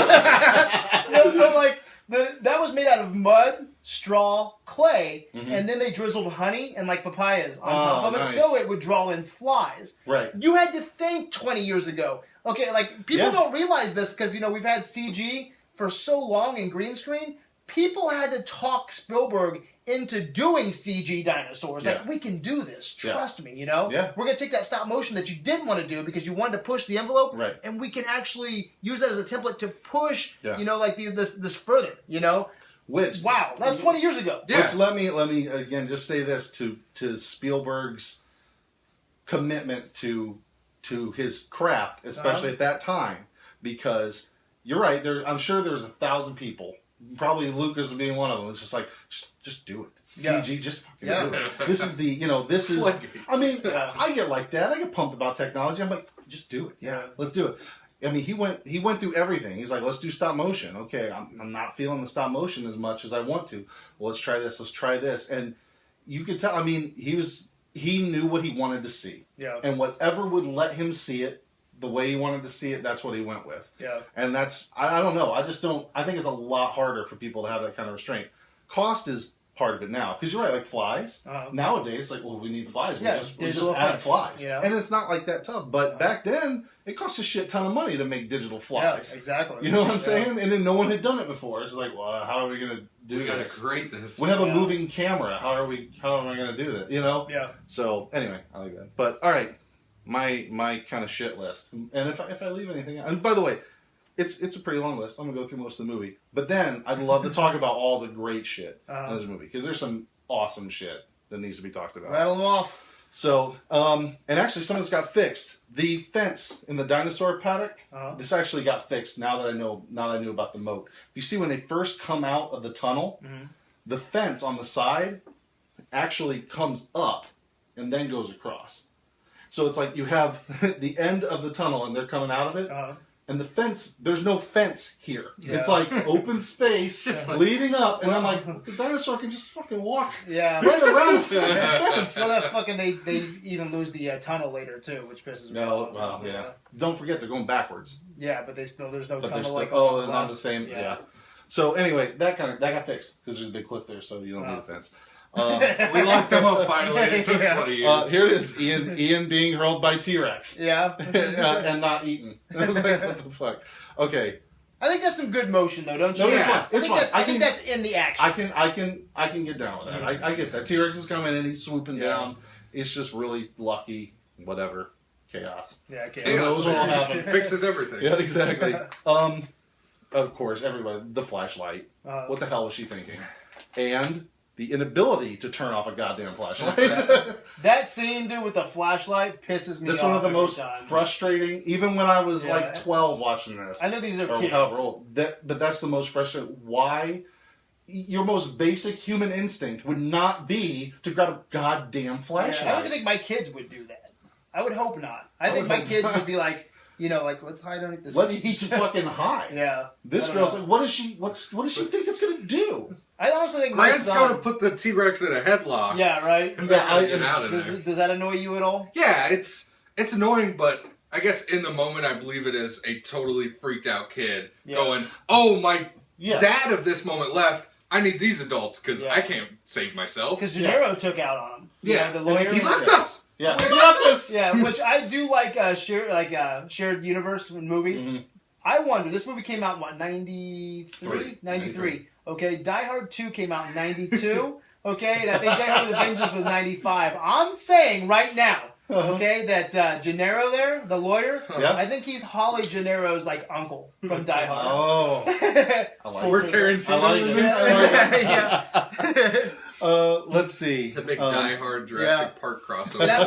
That was made out of mud, straw, clay, and then they drizzled honey and papayas on top of it, so it would draw in flies. Right. You had to think 20 years ago. Okay, people don't realize this because we've had CG for so long in green screen. People had to talk Spielberg into doing CG dinosaurs. We can do this. Trust me, We're going to take that stop motion that you didn't want to do because you wanted to push the envelope, and we can actually use that as a template to push, this further, Which, wow, that's 20 years ago. Yeah. Which let me again just say this to Spielberg's commitment to his craft, especially at that time, because you're right. I'm sure there's 1,000 people. Probably Lucas being one of them. It's just like, just do it. CG, just fucking do it. This is this is, I mean, I get like that. I get pumped about technology. I'm like, just do it. Yeah, let's do it. I mean, he went through everything. He's like, let's do stop motion. Okay, I'm not feeling the stop motion as much as I want to. Well, let's try this. And you could tell, I mean, he knew what he wanted to see. Yeah. And whatever would let him see it, the way he wanted to see it, that's what he went with. Yeah. And that's, I don't know. I think it's a lot harder for people to have that kind of restraint. Cost is part of it now. Because you're right, like flies. Nowadays, like, well, if we need flies, we just add flies. Yeah. And it's not like that tough. But back then, it cost a shit ton of money to make digital flies. Yeah, exactly. You know what I'm saying? And then no one had done it before. It's like, well, how are we going to do this? We got to create this. We have a moving camera. How am I going to do that? You know? Yeah. So, anyway, I like that. But, all right, my kind of shit list. And if I leave anything out, and by the way, it's a pretty long list. I'm going to go through most of the movie. But then I'd love to talk about all the great shit in this movie. Because there's some awesome shit that needs to be talked about. Rattle them off. So, and actually some of this got fixed. The fence in the dinosaur paddock, this actually got fixed now that I knew about the moat. You see when they first come out of the tunnel, the fence on the side actually comes up and then goes across. So it's like you have the end of the tunnel and they're coming out of it. And the fence, there's no fence here. Yeah. It's like open space leading up, and I'm like, the dinosaur can just fucking walk right around the fence. So that fucking they even lose the tunnel later too, which pisses me off. Well, yeah. Don't forget they're going backwards. Yeah, but there's no tunnel like. Oh, they're not the same. Yeah. So anyway, that got fixed because there's a big cliff there, so you don't need a fence. We locked them up finally. It took 20 years. Here it is, Ian being hurled by T-Rex. Yeah. And not eaten. I was like, what the fuck? Okay. I think that's some good motion though, don't you? No, it's fine. It's fine. I think that's in the action. I can get down with that. I get that. T-Rex is coming and he's swooping down. It's just really lucky. Whatever. Chaos. Yeah, chaos. Who knows what will happen? Fixes everything. Yeah, exactly. Of course, everybody. The flashlight. What the hell was she thinking? And the inability to turn off a goddamn flashlight. That scene, dude, with the flashlight pisses me off. That's one of the most frustrating, even when I was like 12 watching this. I know these are kids. However old. But that's the most frustrating. Why? Your most basic human instinct would not be to grab a goddamn flashlight. I don't think my kids would do that. I would hope not. I think my kids would be like, let's hide underneath the seat. Let's fucking hide. Yeah. This girl's like, what does she think it's gonna do? I honestly think Grant's going to put the T-Rex in a headlock. Yeah, right. And get out of there. Does that annoy you at all? Yeah, it's annoying, but I guess in the moment I believe it is a totally freaked out kid going, "Oh, my dad of this moment left. I need these adults because I can't save myself." Because Gennaro took out on him. Yeah, the lawyer. He left us. Yeah, he left us. Yeah, which I do like shared universe in movies. Mm-hmm. I wonder, this movie came out in what, 93? 93. Okay, Die Hard 2 came out in 92. Okay, and I think Die Hard with a Vengeance was 95. I'm saying right now, okay, that Gennaro there, the lawyer, I think he's Holly Gennaro's like uncle from Die Hard. Oh. We're Tarantino. I like it. Let's see. The big Die Hard Jurassic Park crossover.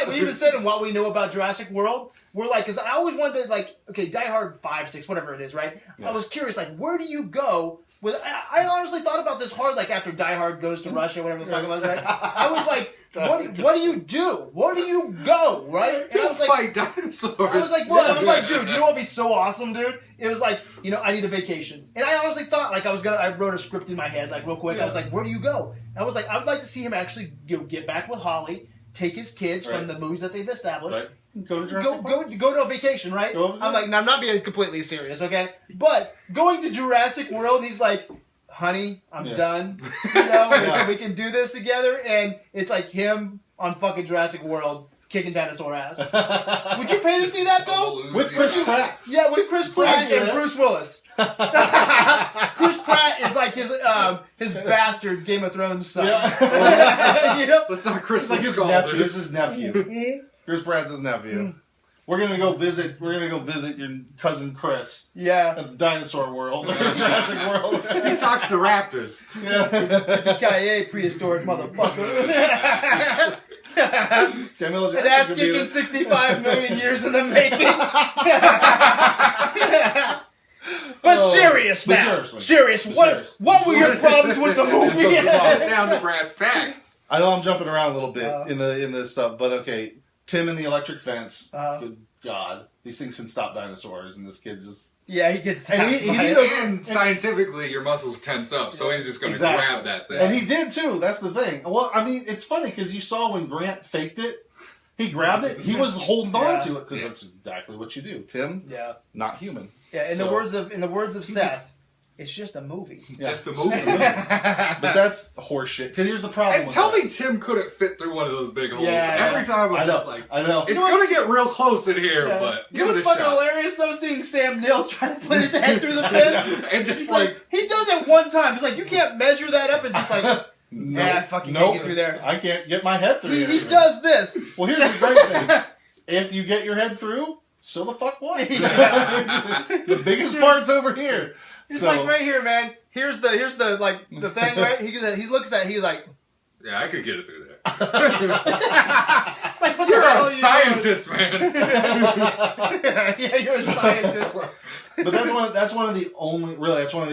We even said in what we know about Jurassic World, we're like, because I always wanted to, like, okay, Die Hard 5, 6, whatever it is, right? Yeah. I was curious, like, where do you go with... I honestly thought about this hard, like, after Die Hard goes to Russia, whatever the fuck it was, right? I was like, what do you do? Where do you go, right? And I was like, fight dinosaurs. I was like, dude, you know what would be so awesome, dude? It was like, I need a vacation. And I honestly thought, like, I wrote a script in my head, like, real quick. I was like, where do you go? And I was like, I would like to see him actually get back with Holly, take his kids from the movies that they've established. Right. Go to Jurassic Park. Go to a vacation, right? I'm like, now I'm not being completely serious, okay? But going to Jurassic World, and he's like, honey, I'm done. We can do this together. And it's like him on fucking Jurassic World kicking dinosaur ass. Would you pay to see that, though? With Chris Pratt. Yeah, with Chris Pratt and Bruce Willis. Chris Pratt is like his bastard Game of Thrones son. Yeah. Let's not Crystal like Skull. This is his nephew. Chris Pratt's his nephew. We're gonna go visit your cousin Chris. Yeah. At the dinosaur world, Jurassic World. He talks to raptors. Yeah. Yippee-ki-yay, prehistoric motherfucker. Samuel Jackson. And that's kicking 65 million years in the making. But serious now. Serious. What were your problems with the movie? Down to brass tacks. I know I'm jumping around a little bit in the stuff, but okay. Tim and the electric fence. Good God, these things can stop dinosaurs, and this kid's just he gets and scientifically your muscles tense up, so he's just going to grab that thing. And he did too. That's the thing. Well, I mean, it's funny because you saw when Grant faked it, he grabbed it. He was holding on to it because that's exactly what you do. Tim, not human. Yeah. In the words of Seth, It's just a movie. It's just a movie. But that's horseshit. Because here's the problem. And tell me Tim couldn't fit through one of those big holes. Every time I'm just like, I know. It's going to get real close in here, but give it a shot. It was fucking hilarious though, seeing Sam Neill trying to put his head through the fence. And just like, he does it one time. He's like, you can't measure that up and just like, I fucking can't get through there. I can't get my head through He does this. Well, here's the great thing. If you get your head through, so the fuck what? The biggest part's over here. He's like, right here, man. Here's the like the thing, right? He looks at. He's like, yeah, I could get it through there. It's like, what you're a scientist, man. Yeah, you're a scientist. But that's one of the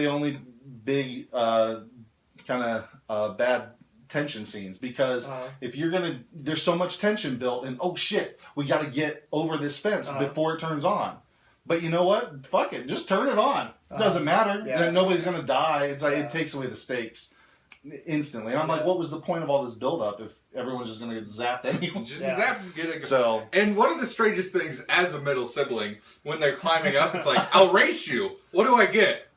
only big kind of bad tension scenes, because if you're gonna, there's so much tension built, and oh shit, we got to get over this fence before it turns on. But you know what? Fuck it, just turn it on. It doesn't matter. Yeah. Nobody's gonna die. It's like it takes away the stakes instantly. And I'm like, what was the point of all this build-up if everyone's just gonna get zapped anyway? Just zap and get it. So, and one of the strangest things as a middle sibling, when they're climbing up, it's like, I'll race you. What do I get?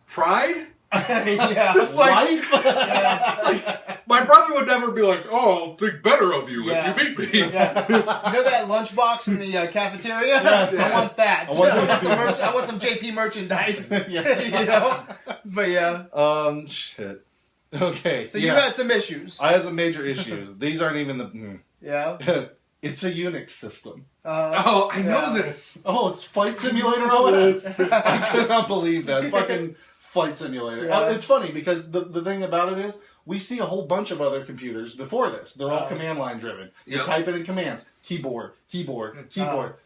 Pride? Just like, like, my brother would never be like, oh, I'll think better of you if you beat me. You know that lunchbox in the cafeteria? I want that. I want some JP merchandise. You know? But shit. Okay. So you had some issues. I had some major issues. These aren't even the... Yeah. It's a Unix system. I know this. Oh, it's Flight Simulator OS. I could not believe that. Fucking Flight Simulator. It's funny because the thing about it is we see a whole bunch of other computers before this. They're all command line driven. You type it in commands. Keyboard.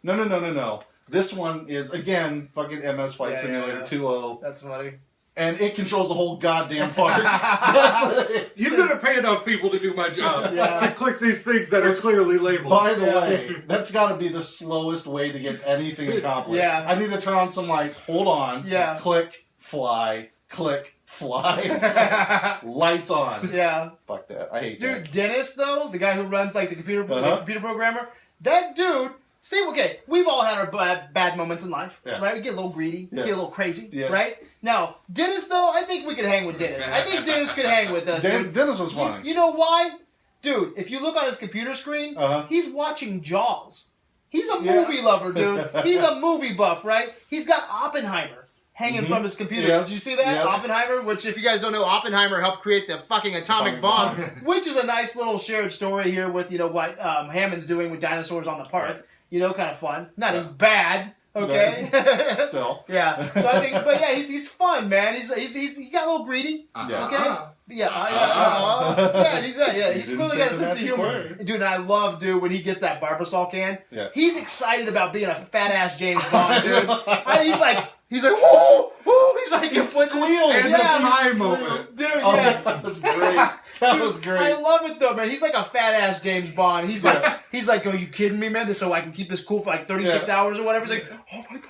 No. This one is, again, fucking MS Flight Simulator 2.0. That's funny. And it controls the whole goddamn park. You're going to pay enough people to do my job to click these things that are clearly labeled. By the way, that's got to be the slowest way to get anything accomplished. I need to turn on some lights. Hold on. Click, fly. Click, fly. Lights on. Fuck that. I hate that. Dude, Dennis, though, the guy who runs like the computer programmer, that dude... See, okay, we've all had our bad moments in life, right? We get a little greedy, get a little crazy, right? Now, Dennis, though, I think we could hang with Dennis. I think Dennis could hang with us. Dennis was funny. You know why? Dude, if you look on his computer screen, he's watching Jaws. He's a movie lover, dude. He's a movie buff, right? He's got Oppenheimer hanging from his computer. Did you see that? Oppenheimer, which, if you guys don't know, Oppenheimer helped create the fucking atomic bomb, which is a nice little shared story here with, you know, what Hammond's doing with dinosaurs on the park. You know, kind of fun. Not as bad, okay? Still. So I think, but he's fun, man. He got a little greedy, okay? He's clearly got a sense of humor. Dude, and I love, when he gets that Barbasol can. He's excited about being a fat-ass James Bond, dude. He's like, whoo! He's like, he squeals. It's a high moment. Dude, that was great. That was great. I love it, though, man. He's like a fat-ass James Bond. He's like, are you kidding me, man? So I can keep this cool for like 36 hours or whatever. He's like,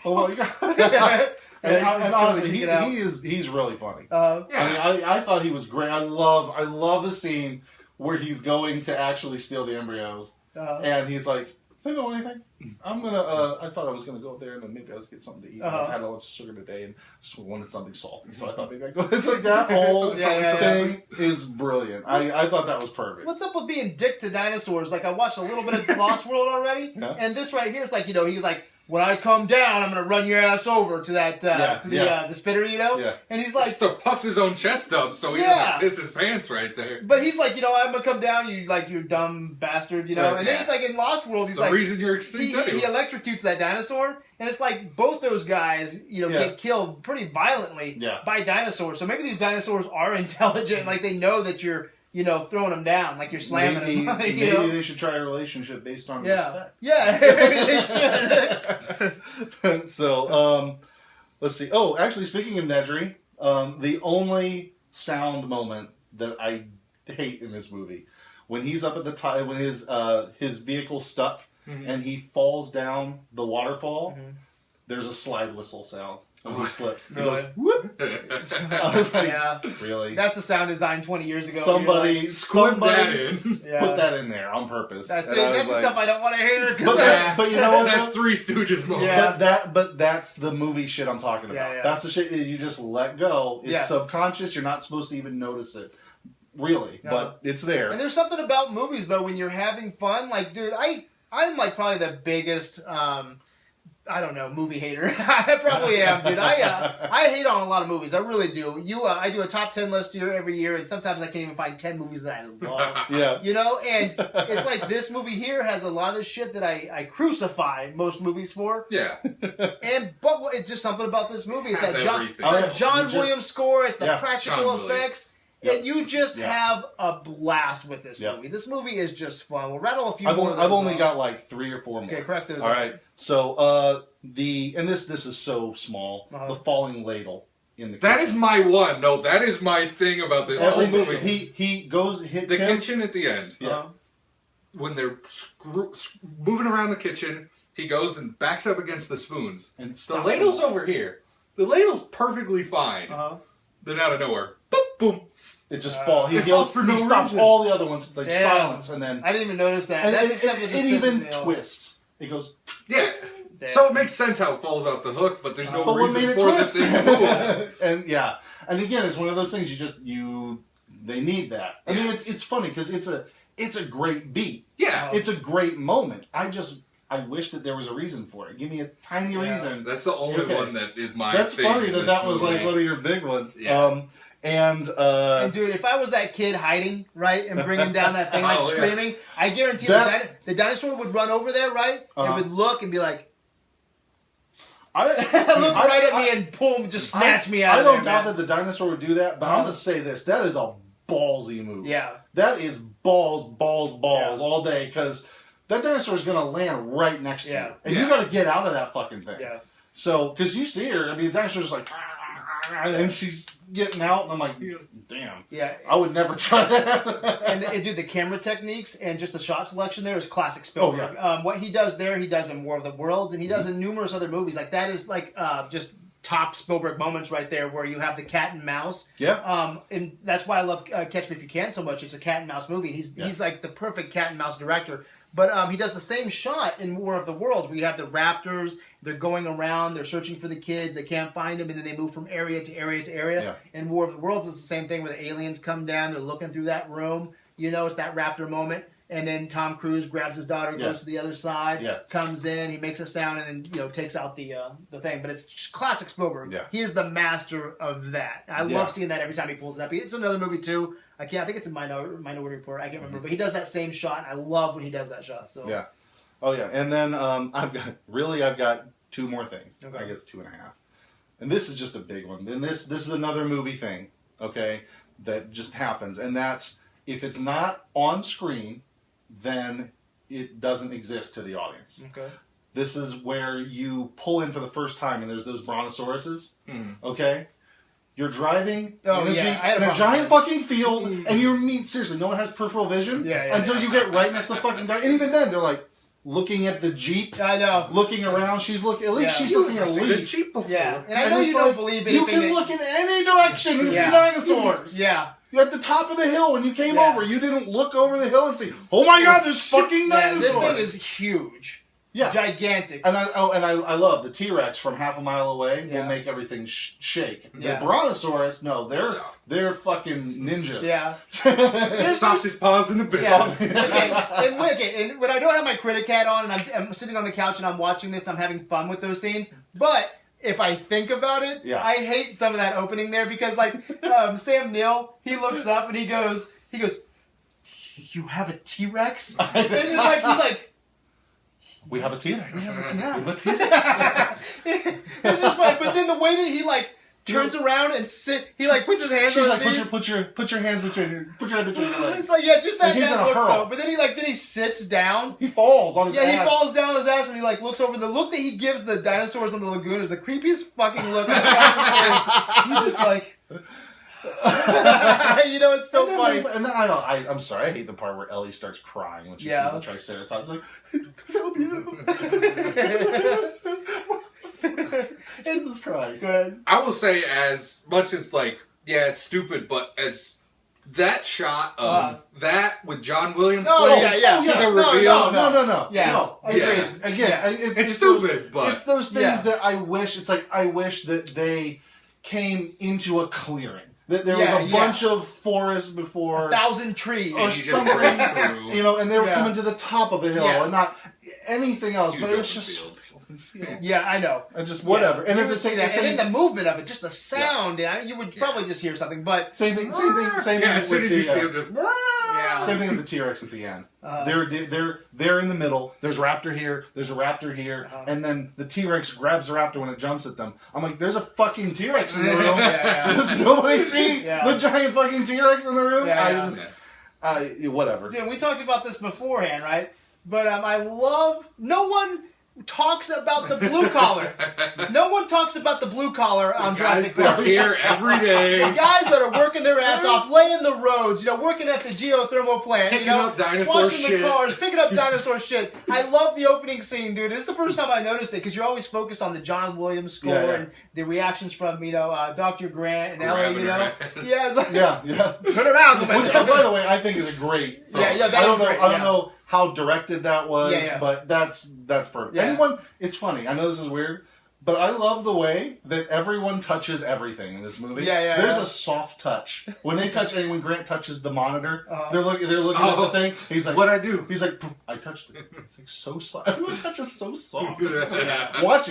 oh my God. And honestly, he's really funny. I mean, I thought he was great. I love the scene where he's going to actually steal the embryos. And he's like, do I know anything? I'm gonna. I thought I was gonna go up there and then maybe I'll just get something to eat. I've had a lot of sugar today and just wanted something salty, so I thought maybe I'd go. It's like that whole thing is brilliant. I thought that was perfect. What's up with being dick to dinosaurs? Like, I watched a little bit of Lost World already, and this right here is like, he was like, when I come down, I'm gonna run your ass over to that the spitter, and he's like, just to puff his own chest up so he doesn't piss his pants right there. But he's like, I'm gonna come down, you dumb bastard, and then he's like, in Lost World, he's the like, reason you're extinct he electrocutes that dinosaur, and it's like both those guys, get killed pretty violently by dinosaurs. So maybe these dinosaurs are intelligent, like they know that you're throwing them down, like you're slamming them. Maybe they should try a relationship based on respect. Yeah, maybe they should. So, let's see. Oh, actually, speaking of Nedry, the only sound moment that I hate in this movie, when he's up at the when his vehicle's stuck and he falls down the waterfall, there's a slide whistle sound. when he slips. He Really? goes, whoop. I was like, Yeah. really? That's the sound design 20 years ago. Somebody Squib that in. Yeah. put that in there on purpose. That's And it. I was That's the like, stuff I don't want to hear. But you know what? That's Three Stooges moment. Yeah. But that's the movie shit I'm talking about. Yeah. That's the shit that you just let go. It's Yeah. subconscious. You're not supposed to even notice it, really. No. But it's there. And there's something about movies though when you're having fun. Like, dude, I'm like probably the biggest I don't know, movie hater. I probably am, dude. I hate on a lot of movies. I really do. I do a top 10 list every year, and sometimes I can't even find 10 movies that I love. Yeah. You know, and it's like this movie here has a lot of shit that I crucify most movies for. Yeah. But it's just something about this movie. It's that John Williams score. It's the practical effects. Yep. And you just have a blast with this movie. This movie is just fun. We'll rattle a few more. I've only got like 3 or 4 more. Okay, correct those. All right. So this is so small. The falling ladle in the kitchen. That is my one. No, that is my thing about this whole movie. He goes hit the kitchen at the end. Yeah. When they're moving around the kitchen, he goes and backs up against the spoons. And the ladle's over here. The ladle's perfectly fine. Then out of nowhere, boom, boom. It just falls. He falls for no reason. Stops all the other ones, like silence, and then I didn't even notice that. And it even twists. It goes. Yeah. Damn. So it makes sense how it falls off the hook, but there's no what made reason it for twist? this thing to move. and again, it's one of those things they need that. I mean, it's funny because it's a great beat. Yeah. It's a great moment. I wish that there was a reason for it. Give me a tiny reason. That's the only one that is my That's thing funny in that this was like movie. one of your big ones. Yeah. And dude, if I was that kid hiding, right, and bringing down that thing, like screaming, I guarantee the dinosaur would run over there, right, and would look and be like, look right at me and boom, just snatch me out of there. I don't doubt that the dinosaur would do that, but I'm going to say this. That is a ballsy move. Yeah. That is balls all day, because that dinosaur is going to land right next to you. And you got to get out of that fucking thing. Yeah. So, because you see her, I mean, the dinosaur's just like, and she's getting out, and I'm like, damn. Yeah. I would never try that. and dude, the camera techniques and just the shot selection there is classic Spielberg. Oh, yeah. What he does there, he does in War of the Worlds, and he does in numerous other movies. Like, that is like just top Spielberg moments right there, where you have the cat and mouse. Yeah. And that's why I love Catch Me If You Can so much. It's a cat and mouse movie. He's like the perfect cat and mouse director. But he does the same shot in War of the Worlds, where you have the raptors, they're going around, they're searching for the kids, they can't find them, and then they move from area to area to area. Yeah. In War of the Worlds, it's the same thing, where the aliens come down, they're looking through that room, it's that raptor moment, and then Tom Cruise grabs his daughter, goes to the other side, comes in, he makes a sound, and then takes out the thing. But it's just classic Spielberg. Yeah. He is the master of that. I love seeing that every time he pulls it up. It's another movie too. I think it's in Minority Report. I can't remember, but he does that same shot. I love when he does that shot. So yeah, oh yeah. And then I've got 2 more things. Okay. I guess 2.5. And this is just a big one. And this is another movie thing, okay, that just happens. And that's, if it's not on screen, then it doesn't exist to the audience. Okay. This is where you pull in for the first time, and there's those brontosauruses. Okay. You're driving in a giant fucking field, and seriously, no one has peripheral vision until you get right next to the fucking guy. And even then, they're like looking at the Jeep. I know. Looking around. She's looking. At least she's looking at a leaf. Jeep before. Yeah. And I know you don't believe anything. You can look in any direction and see dinosaurs. Yeah. You're at the top of the hill when you came over. You didn't look over the hill and see, oh my God, there's fucking dinosaurs. This thing is huge. Yeah. Gigantic. And I love the T-Rex from half a mile away will make everything shake. The Brontosaurus, no, they're fucking ninjas. Yeah. Softest paws in the business. And when I don't have my critic hat on and I'm sitting on the couch and I'm watching this and I'm having fun with those scenes, but if I think about it, I hate some of that opening there, because like Sam Neill, he looks up and he goes, "You have a T-Rex?" And he's like, we have a T-Rex. We have a T-Rex. It's just funny, but then the way that he like turns around and he like puts his hands on his knees. Put your hands between your legs. It's like, just that look hurl. though. But then he sits down. He falls on his ass. Yeah, he falls down on his ass and he like looks over. The look that he gives the dinosaurs in the lagoon is the creepiest fucking look I've ever seen. He's just like, it's so funny. And then I'm sorry, I hate the part where Ellie starts crying when she sees the Triceratops. Like, Jesus Christ. Good. I will say, as much as like, yeah, it's stupid, but as that shot of that with John Williams playing the reveal. No. Yes. No. It's stupid, but it's those things that I wish. It's like I wish that they came into a clearing. That there was a bunch of forest before 1,000 trees or something, and they were coming to the top of a hill and not anything else. But it was just open field. Yeah, I know. And just whatever. And you would say that, and then the movement of it, just the sound. You would probably just hear something. But same thing. As soon as you see him, just same thing with the T-Rex at the end. They're in the middle. There's a raptor here. There's a raptor here, and then the T-Rex grabs the raptor when it jumps at them. I'm like, there's a fucking T-Rex in the room. Does nobody see the giant fucking T-Rex in the room? Whatever. Dude, we talked about this beforehand, right? But I love no one talks about the blue collar. No one talks about the blue collar on Jurassic Park. Here every day. The guys that are working their ass off, laying the roads, working at the geothermal plant, picking up dinosaur washing shit. the cars, picking up dinosaur shit. I love the opening scene, dude. It's the first time I noticed it because you're always focused on the John Williams score and the reactions from Dr. Grant and Ellie. Yeah, it's like, turn around. Which, by the way, I think is a great film. I don't know how directed that was, but that's perfect. Yeah. It's funny. I know this is weird, but I love the way that everyone touches everything in this movie. There's a soft touch when they touch. And when Grant touches the monitor, they're looking at the thing. He's like, "What'd I do?" He's like, "I touched it." It's like so soft. Everyone touches so soft. Watch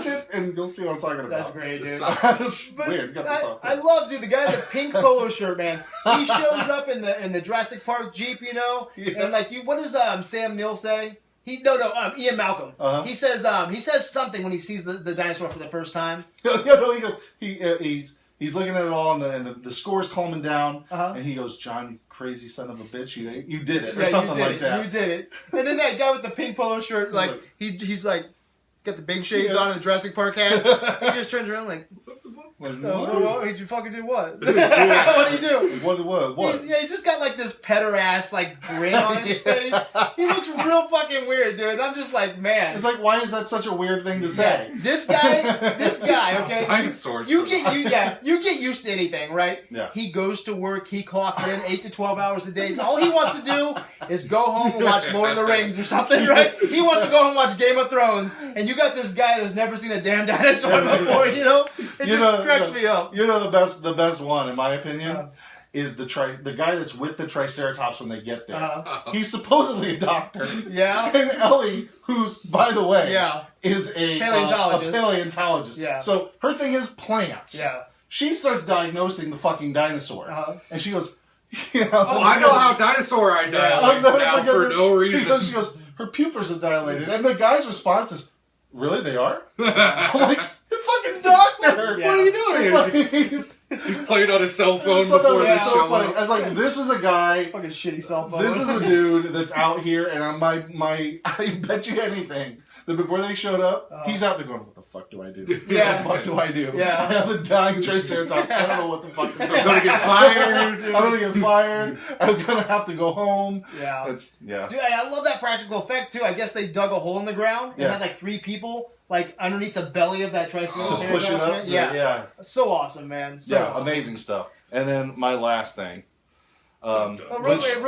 it, and you'll see what I'm talking about. That's great, dude. It's weird. Got the soft touch. I love, dude, the guy in the pink polo shirt, man. He shows up in the Jurassic Park Jeep, and like what does Sam Neill say? Ian Malcolm. He says something when he sees the dinosaur for the first time. He goes. He's looking at it all, and the score's calming down, and he goes, "John, you crazy son of a bitch, you did it," or something like that. You did it. And then that guy with the pink polo shirt, like he's like got the big shades on and the Jurassic Park hat. He just turns around like. Did you fucking do what? What did he do? What? He's just got like this petter-ass like grin on his face. He looks real fucking weird, dude. I'm just like, man. It's like, why is that such a weird thing to say? This guy, okay? Dinosaurs. You get used to anything, right? Yeah. He goes to work, he clocks in 8 to 12 hours a day. All he wants to do is go home and watch Lord of the Rings or something, right? He wants to go home and watch Game of Thrones, and you got this guy that's never seen a damn dinosaur before, It just cracks me up. The best one, in my opinion, is the guy that's with the Triceratops when they get there. He's supposedly a doctor. Yeah. And Ellie, who's, by the way, is a paleontologist. Yeah. So her thing is plants. Yeah. She starts diagnosing the fucking dinosaur. And she goes, I know how dinosaur eye dilates now for no reason. She goes, her pupils are dilated. And the guy's response is, really, they are? I'm like, the fucking doctor! Yeah. What are you doing? Like, he's playing on his cell phone before the show. Funny. I was like, this is a guy. Fucking shitty cell phone. This is a dude that's out here, and I bet you anything that before they showed up, he's out there going, what the fuck do I do? What the fuck do I do? Yeah. I have a dying Triceratops. I don't know what the fuck to do. I'm gonna get fired. I'm gonna have to go home. Yeah. Dude, I love that practical effect too. I guess they dug a hole in the ground and had like 3 people like underneath the belly of that Triceratops. To push it up. Yeah. So awesome, man. So awesome. Amazing stuff. And then my last thing. Real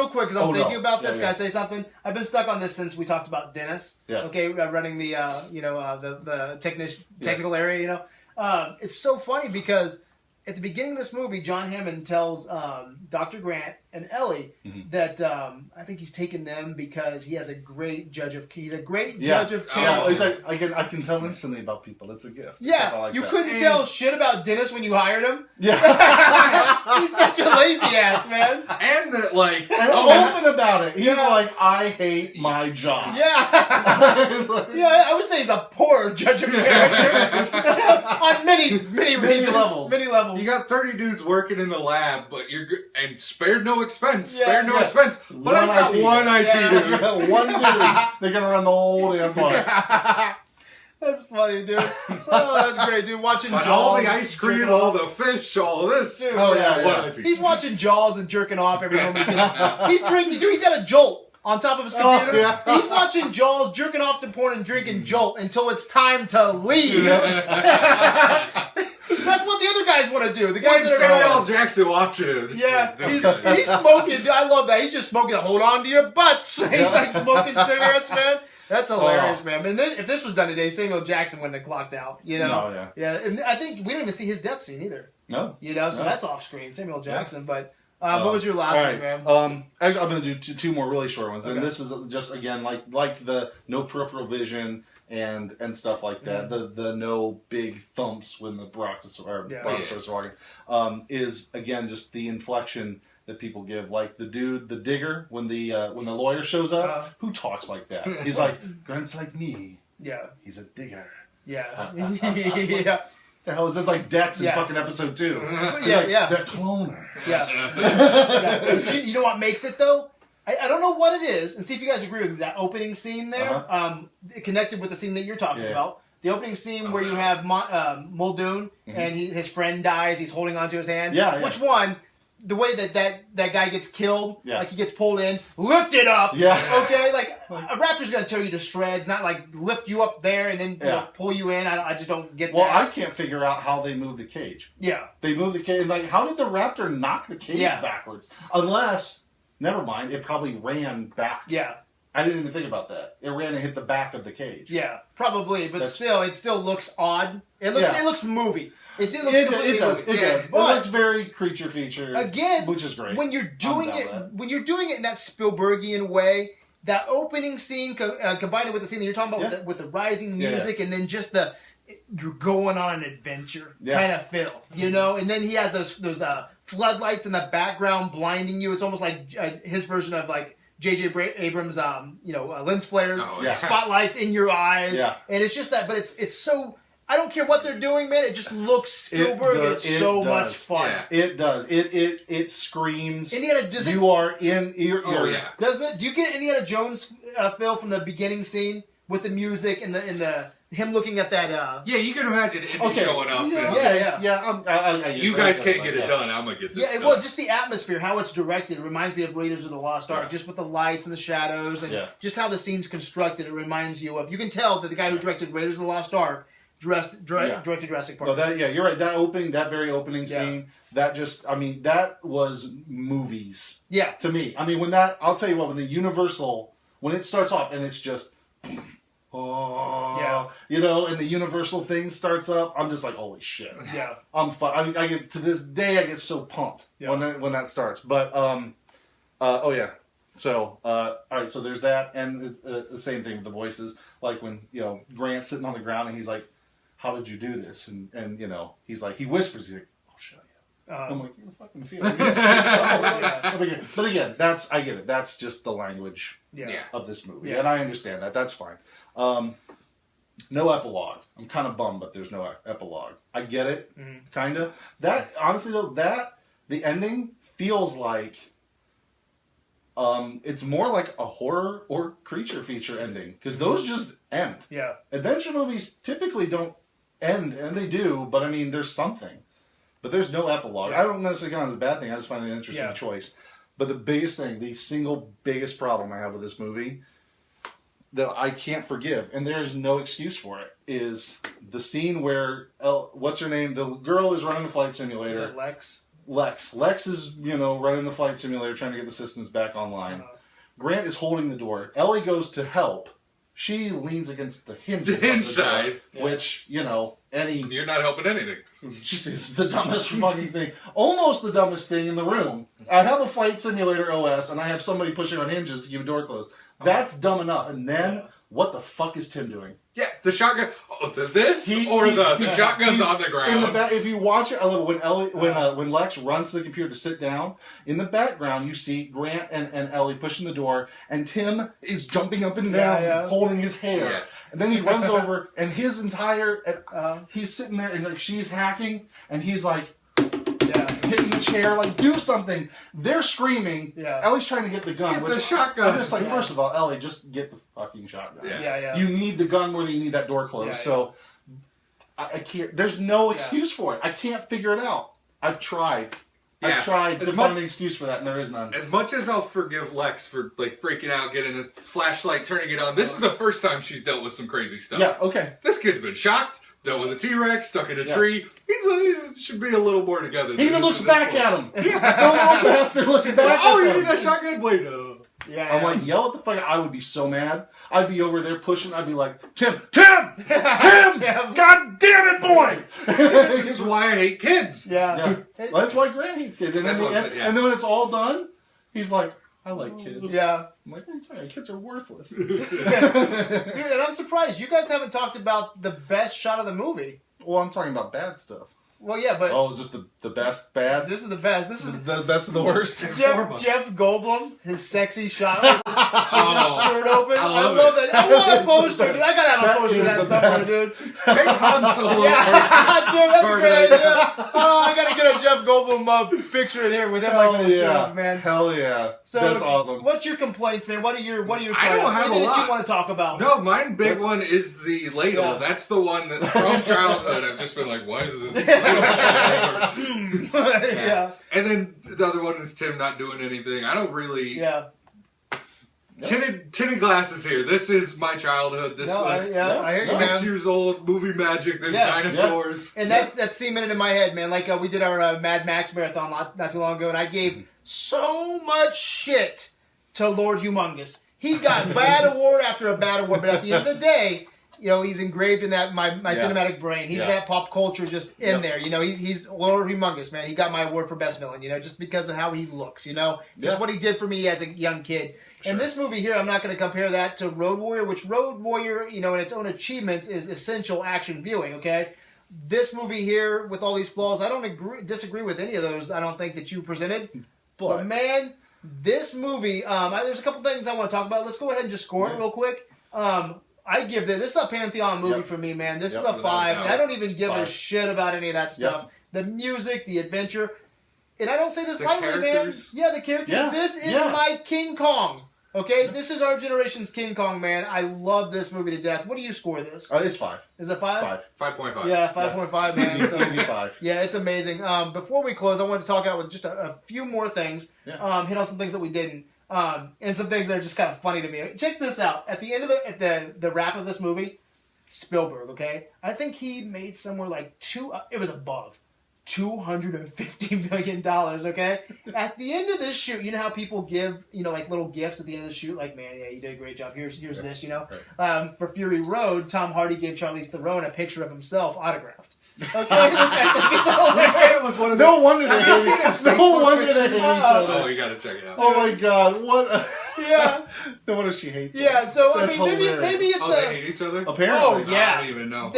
quick, because I'm thinking about this. Yeah, Can I say something? I've been stuck on this since we talked about Dennis. Yeah. Okay, running the the technical area. It's so funny because at the beginning of this movie, John Hammond tells Dr. Grant and Ellie that I think he's taken them because he has a great judge of character. He's like, I can tell instantly about people. It's a gift. Yeah, like you that. couldn't tell shit about Dennis when you hired him. Yeah, He's such a lazy ass, man. And that, like, open about it. He's like, I hate my job. Yeah, I would say he's a poor judge of character on many levels. Many levels. You got 30 dudes working in the lab, but and spared no expense. But I've got one IT dude. One dude. They're gonna run the whole damn park. That's funny, dude. Oh, that's great, dude. Watching Jaws. All the ice cream, all the fish, all this. Dude, he's watching Jaws and jerking off every moment. He's drinking. Dude, he's got a Jolt on top of his computer. Oh, yeah. He's watching Jaws, jerking off to porn and drinking Jolt until it's time to leave. That's what the other guys want to do. The guys that are Samuel L. Jackson watching it. Yeah, he's smoking. I love that. He's just smoking. Hold on to your butts. He's like smoking cigarettes, man. That's hilarious, man. And then if this was done today, Samuel Jackson wouldn't have clocked out. You know? No, yeah. And I think we didn't even see his death scene either. No. You know, so that's off screen. Samuel Jackson, but. What was your last thing, man? Actually, I'm going to do two more really short ones, and this is just again like the no peripheral vision and stuff like that. The no big thumps when the brontosaurus are walking is again just the inflection that people give. Like the digger when the lawyer shows up, who talks like that? He's like, Grant's like me. Yeah, he's a digger. Yeah, yeah. The hell is this like Dex in fucking episode 2? Yeah. They're cloners. Yeah. You know what makes it though? I don't know what it is, and see if you guys agree with me. That opening scene there, connected with the scene that you're talking about. The opening scene where you have Muldoon and his friend dies. He's holding onto his hand. Yeah. Which one? The way that guy gets killed, like he gets pulled in, lift it up. Yeah. Okay, like a raptor's gonna tear you to shreds, not like lift you up there and then you know, pull you in. I just don't get that. Well, I can't figure out how they move the cage. Yeah. They move the cage. Like, how did the raptor knock the cage backwards? Unless, never mind, it probably ran back. Yeah. I didn't even think about that. It ran and hit the back of the cage. Yeah, probably, but still, it still looks odd. It looks movie. It does. It looks very creature feature again, which is great. When you're doing it in that Spielbergian way, that opening scene combined with the scene that you're talking about with the rising music and then just you're going on an adventure kind of feel, you know. And then he has those floodlights in the background blinding you. It's almost like his version of like J.J. Abrams, lens flares, spotlights in your eyes, and it's just that. But it's so. I don't care what they're doing, man. It just looks Spielberg. It's so much fun. Yeah. It does. It screams. Indiana, you are in your Doesn't it? Do you get Indiana Jones feel from the beginning scene with the music and the him looking at that? Yeah, you can imagine Indy showing up. Yeah. You guys can't get it done. I'm gonna get this. Yeah, well, just the atmosphere, how it's directed, it reminds me of Raiders of the Lost Ark, just with the lights and the shadows, and just how the scene's constructed. It reminds you of. You can tell that the guy who directed Raiders of the Lost Ark. Directed Jurassic Park. No, you're right. That very opening scene, that was movies. Yeah. To me, I'll tell you what, when the Universal, when it starts off and it's just, and the Universal thing starts up, I'm just like, holy shit. Yeah. I'm fun. I get to this day, I get so pumped when that starts. But So, all right. So there's that, and it's, the same thing with the voices. Like when Grant's sitting on the ground and he's like, how did you do this? And he's like, he whispers, he's like, I'll show you. I'm like, you fucking feel it. But again, I get it. That's just the language of this movie. And I understand that. That's fine. No epilogue. I'm kind of bummed, but there's no epilogue. I get it. Kind of. That, honestly though, the ending feels like, it's more like a horror or creature feature ending. Because those just end. Yeah. Adventure movies typically don't end, and they do, but there's something. But there's no epilogue. I don't necessarily count it as a bad thing. I just find it an interesting choice. But the single biggest problem I have with this movie that I can't forgive, and there's no excuse for it, is the scene where, what's her name? The girl is running the flight simulator. Is it Lex? Lex is, running the flight simulator, trying to get the systems back online. Grant is holding the door. Ellie goes to help. She leans against the hinges of the side, which, you're not helping anything. It's the dumbest fucking thing. Almost the dumbest thing in the room. I have a flight simulator OS, and I have somebody pushing on hinges to keep a door closed. That's dumb enough. And then, what the fuck is Tim doing? Yeah, the shotgun. Oh, the shotgun's on the ground. In the back, if you watch it, when Lex runs to the computer to sit down, in the background you see Grant and Ellie pushing the door, and Tim is jumping up and down, holding his hair. Yes. And then he runs over, and his entire he's sitting there, and she's hacking, and he's like hitting the chair, like, do something. They're screaming. Yeah. Ellie's trying to get the gun. Get the shotgun. I'm just like, first of all, Ellie, just get the fucking shotgun. Yeah. You need the gun more than you need that door closed. So I can't. There's no excuse for it. I can't figure it out. I've tried. I tried to find an excuse for that, and there is none. As much as I'll forgive Lex for like freaking out, getting a flashlight, turning it on, this is the first time she's dealt with some crazy stuff. Yeah, okay. This kid's been shocked, dealt with a T-Rex, stuck in a tree. He should be a little more together. He even looks back at him. The little bastard looks back at him. You need that shotgun blade? Yeah. I'm like, yell at the fuck. I would be so mad. I'd be over there pushing. I'd be like, Tim! God damn it, boy! This is why I hate kids. Yeah. Well, that's why Grant hates kids. And then, and then when it's all done, he's like, I like kids. Yeah. I'm like, I'm sorry, kids are worthless. Dude, and I'm surprised. You guys haven't talked about the best shot of the movie. Well, I'm talking about bad stuff. Well, yeah, but... Oh, is this the best bad? This is the best. This is the best of the worst. Jeff Goldblum, his sexy shot with his shirt open. I love that. I want a poster, dude. I gotta have a poster of that somewhere, dude. Take Han Solo. Yeah, dude, that's a great idea. Oh, I gotta get a Jeff Goldblum picture in here with him like this shirt, man. Hell yeah. So, that's awesome. What's your complaints, man? What are your I don't have a lot that you want to talk about? No, my big one is the ladle. Yeah. That's the one that from childhood I've just been like, why is this? Yeah. And then the other one is Tim not doing anything. I don't really. Yeah. Tinted glasses here. This is my childhood. This was I hear you, 6 years old. Movie magic. There's dinosaurs. And that's cemented in my head, man. Like we did our Mad Max marathon not too long ago, and I gave so much shit to Lord Humongous. He got bad award after a bad award, but at the end of the day, you know, he's engraved in that my cinematic brain. He's that pop culture just in there. You know, he's Lord Humongous, man. He got my award for best villain, you know, just because of how he looks, you know. Just what he did for me as a young kid. Sure. And this movie here, I'm not going to compare that to Road Warrior, which Road Warrior, you know, in its own achievements is essential action viewing, okay? This movie here, with all these flaws, I don't disagree with any of those, I don't think, that you presented. But man, this movie, there's a couple things I want to talk about. Let's go ahead and just score it real quick. I give this is a Pantheon movie for me, man. This is a 5. And I don't even give a shit about any of that stuff. The music, the adventure. And I don't say this lightly, man. Yeah, the characters. Yeah. This is my King Kong. Okay? This is our generation's King Kong, man. I love this movie to death. What do you score this? It's 5. Is it 5? 5.5. Yeah, 5.5, man. Easy 5. Yeah, it's amazing. Before we close, I wanted to talk out with just a few more things. Hit on some things that we didn't. And some things that are just kind of funny to me. Check this out. At the end of the wrap of this movie, Spielberg, okay? I think he made somewhere like it was above $250 million, okay? At the end of this shoot, you know how people give, you know, like little gifts at the end of the shoot? Like, man, yeah, you did a great job. Here's this, you know? Right. For Fury Road, Tom Hardy gave Charlize Theron a picture of himself autographed. Okay, which I think is hilarious. It was one of no wonder they hate each other. Oh, you gotta check it out. Oh my god, what? Yeah. No wonder she hates it. Yeah, so that's I mean, maybe it's they hate each other? Apparently. Oh, yeah. I don't even know.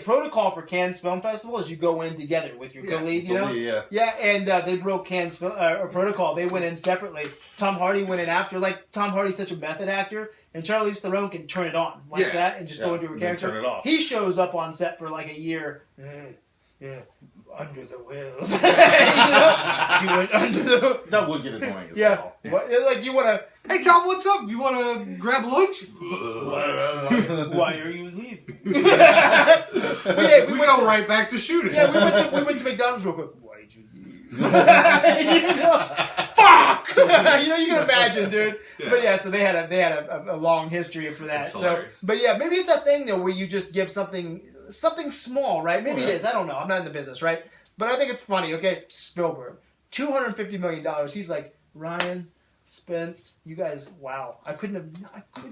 Protocol for Cannes Film Festival is you go in together with your co-lead, you know? Yeah, and they broke Cannes protocol. They went in separately. Tom Hardy went in after. Like, Tom Hardy's such a method actor, and Charlize Theron can turn it on like that and just go into her character. Turn it off. He shows up on set for like a year. Under the wheels. You know? She went under the... That would get annoying as hell. Like, you want to... Hey, Tom, what's up? You want to grab lunch? Why are you leaving? We go right back to shooting. Yeah, we went to McDonald's real quick. Why did you leave? You know? Fuck! You know, you can imagine, dude. Yeah. But yeah, so they had a long history for that. But yeah, maybe it's a thing though where you just give something small, right? Maybe it is. I don't know. I'm not in the business, right? But I think it's funny. Okay, Spielberg, $250 million. He's like, Ryan, Spence, you guys, wow. I could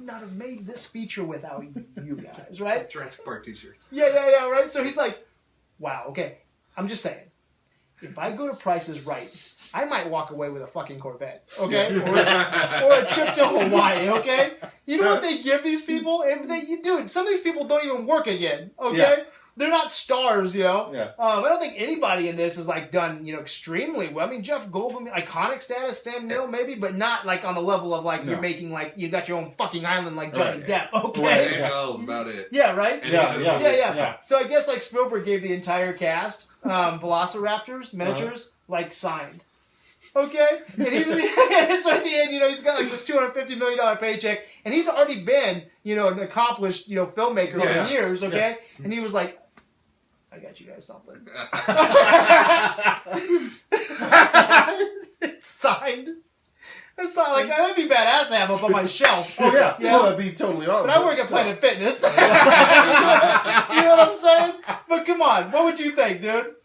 not have made this feature without you guys, right? Jurassic Park t-shirts. Yeah, right? So he's like, wow, okay. I'm just saying. If I go to Price is Right, I might walk away with a fucking Corvette, okay? Or a trip to Hawaii, okay? You know what they give these people? Dude, some of these people don't even work again, okay? Yeah. They're not stars, you know? Yeah. I don't think anybody in this is, like, done, you know, extremely well. I mean, Jeff Goldblum, iconic status, Sam Neill, maybe, but not, like, on the level of, like, you're making, like, you got your own fucking island like Johnny Depp, okay? Sam Neill about it. Yeah, right? Yeah. So I guess, like, Spielberg gave the entire cast Velociraptors, miniatures, like, signed. Okay? And so at the end, you know, he's got like this $250 million paycheck, and he's already been, you know, an accomplished, you know, filmmaker for years, okay? Yeah. And he was like, I got you guys something. It's signed. It's not like that'd be badass to have up on my shelf. Oh yeah, well, that'd be totally awesome. But I work at Planet Fitness. You know what I'm saying? But come on, what would you think, dude?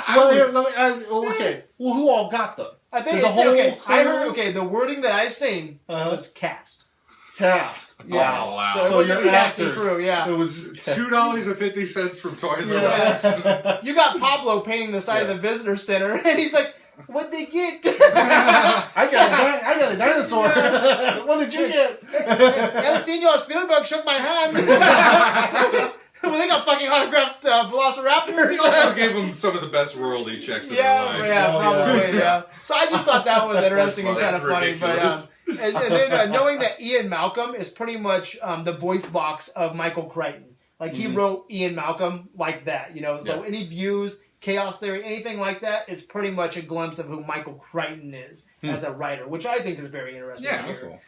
Well, here, okay. Well, who all got them? I think the whole okay. I heard the wording that I seen was cast. Cast. Yeah. Oh, wow. So you're casting crew. Yeah. It was $2.50 from Toys R Us. You got Pablo painting the side of the visitor center, and he's like, "What'd they get?" I got a dinosaur. What did you get? El Senor Spielberg shook my hand. Well, they got fucking autographed velociraptors. He also gave them some of the best royalty checks in their life. Yeah, probably, yeah. So I just thought that was interesting and kind of funny. But and then knowing that Ian Malcolm is pretty much the voice box of Michael Crichton. Like, he wrote Ian Malcolm like that, you know. So any views, chaos theory, anything like that is pretty much a glimpse of who Michael Crichton is as a writer, which I think is very interesting. Yeah, that's cool.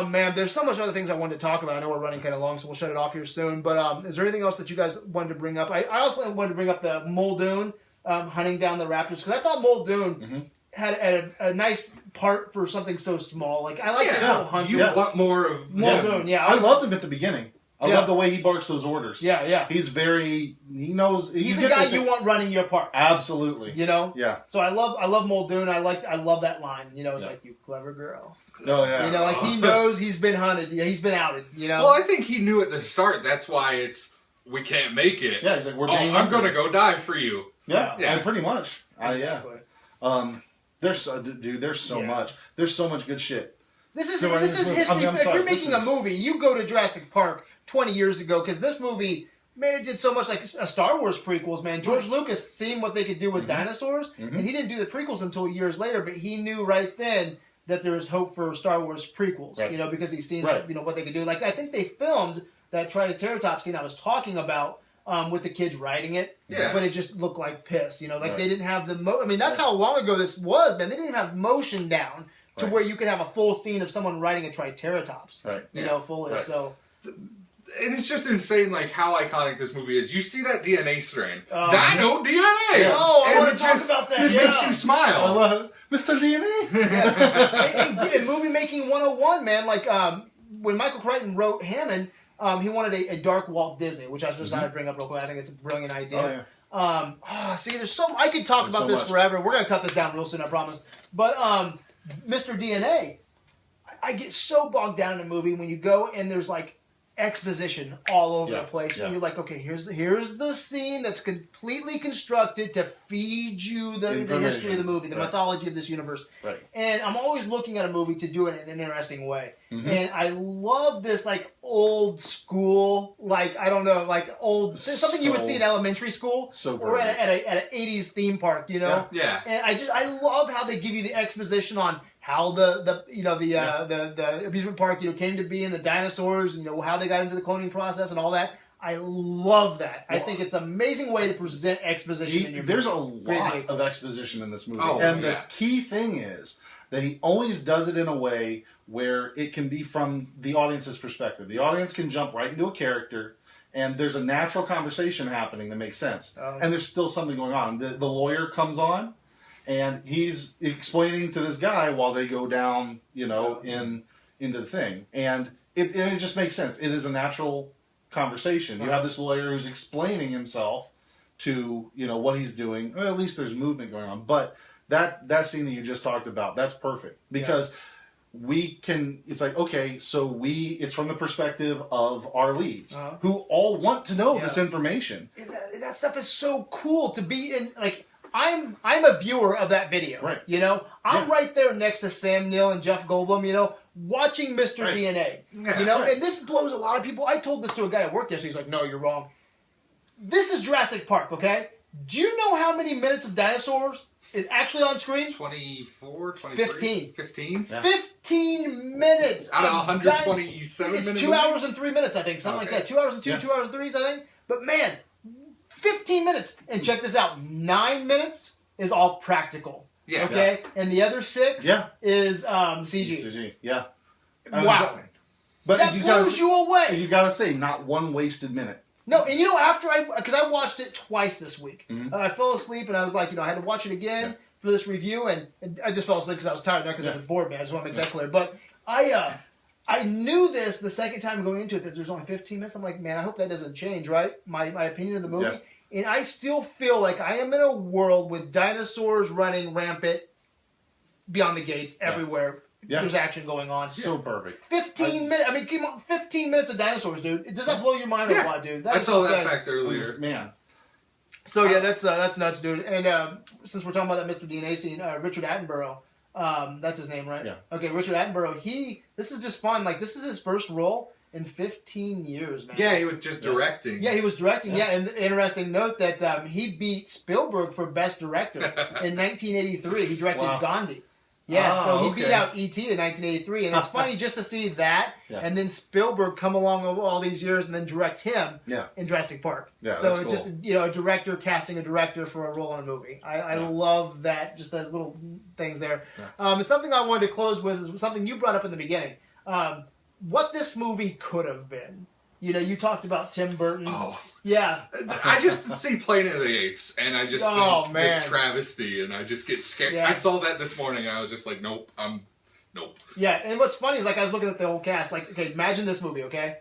Man, there's so much other things I wanted to talk about. I know we're running kind of long, so we'll shut it off here soon. But is there anything else that you guys wanted to bring up? I also wanted to bring up the Muldoon hunting down the raptors, because I thought Muldoon had a nice part for something so small. Like, I like this little hunter. You want more of Muldoon, I loved him at the beginning. I love the way he barks those orders. Yeah. He's he knows. He's the guy you want running your park. Absolutely. You know? Yeah. So I love Muldoon. I love that line. You know, it's like, "You clever girl." Oh, yeah. You know, like, he knows he's been hunted. Yeah, he's been outed, you know? Well, I think he knew at the start. That's why we can't make it. Yeah, he's like, I'm going to go die for you. Yeah, pretpretty much. Exactly. There's so much. There's so much good shit. This is history. If you're making a movie, you go to Jurassic Park 20 years ago, because this movie, man, it did so much like Star Wars prequels, man. George Lucas seen what they could do with dinosaurs, and he didn't do the prequels until years later, but he knew right then that there was hope for Star Wars prequels, you know, because he's seen what they could do. Like, I think they filmed that Triceratops scene I was talking about with the kids riding it, but it just looked like piss, you know, like they didn't have the I mean, that's how long ago this was, man. They didn't have motion down to where you could have a full scene of someone riding a Triceratops, you know, fully. So, and it's just insane, like, how iconic this movie is. You see that DNA strain. Dino DNA! Oh, I want to talk about that. It makes you smile. I love it. Mr. DNA? Hey, movie making 101, man. Like, when Michael Crichton wrote Hammond, he wanted a dark Walt Disney, which I just decided to bring up real quick. I think it's a brilliant idea. See, there's I could talk about this forever. We're going to cut this down real soon, I promise. But Mr. DNA, I get so bogged down in a movie when you go and there's, like, exposition all over the place. And you're like, okay, here's the scene that's completely constructed to feed you the history of the movie, the mythology of this universe. And I'm always looking at a movie to do it in an interesting way. And I love this, like, old school, like, I don't know, like, something you would see in elementary school or at an 80s theme park, you know? Yeah. And I love how they give you the exposition on how the amusement park, you know, came to be, and the dinosaurs, and, you know, how they got into the cloning process and all that. I love that. I think it's an amazing way to present exposition in your movie. There's a lot of exposition in this movie. The key thing is that he always does it in a way where it can be from the audience's perspective. The audience can jump right into a character, and there's a natural conversation happening that makes sense. And there's still something going on. The lawyer comes on, and he's explaining to this guy while they go down, you know, into the thing. And it just makes sense. It is a natural conversation. You have this lawyer who's explaining himself to, you know, what he's doing. Well, at least there's movement going on. But that scene that you just talked about, that's perfect. Because we can, it's like, okay, so it's from the perspective of our leads, who all want to know this information. And that stuff is so cool to be in, like, I'm a viewer of that video, you know? I'm right there next to Sam Neill and Jeff Goldblum, you know, watching Mr. DNA, you know? And this blows a lot of people. I told this to a guy at work yesterday. He's like, no, you're wrong. This is Jurassic Park, okay? Do you know how many minutes of dinosaurs is actually on screen? 24, 23? 15. 15 minutes. Out of 127 minutes? It's 2 hours and 3 minutes, I think. Something like that. 2 hours and 2 hours and 3, I think. But man, 15 minutes. And check this out. 9 minutes is all practical. Okay? And the other 6 is CG. CG, yeah. Wow. But that blows you away. You gotta say, not one wasted minute. No, and because I watched it twice this week. I fell asleep and I was like, I had to watch it again for this review, and I just fell asleep because I was tired, not because I was bored, man. I just want to make that clear. But I knew this the second time going into it, that there's only 15 minutes. I'm like, man, I hope that doesn't change, right? My opinion of the movie. Yeah. And I still feel like I am in a world with dinosaurs running rampant beyond the gates everywhere. Yeah. There's action going on. So perfect. 15 minutes. I mean, come on, 15 minutes of dinosaurs, dude. Does that blow your mind or what, dude? I saw that fact earlier. Man. So yeah, that's nuts, dude. And since we're talking about that Mr. DNA scene, Richard Attenborough, that's his name, right? Yeah. Okay, Richard Attenborough. This is just fun. Like, this is his first role in 15 years, man. Yeah, he was just directing. Yeah, he was directing. Yeah, and interesting note that he beat Spielberg for Best Director in 1983. He directed Gandhi. Yeah, so he beat out E.T. in 1983, and it's funny just to see that, and then Spielberg come along over all these years and then direct him in Jurassic Park. Yeah, so it's just a director casting a director for a role in a movie. I love that, just those little things there. Yeah. Something I wanted to close with is something you brought up in the beginning. What this movie could have been. You talked about Tim Burton. Oh. Yeah. I just see Planet of the Apes, and I just think just travesty, and I just get scared. Yeah. I saw that this morning, and I was just like, nope, nope. Yeah, and what's funny is, like, I was looking at the whole cast, like, okay, imagine this movie, okay?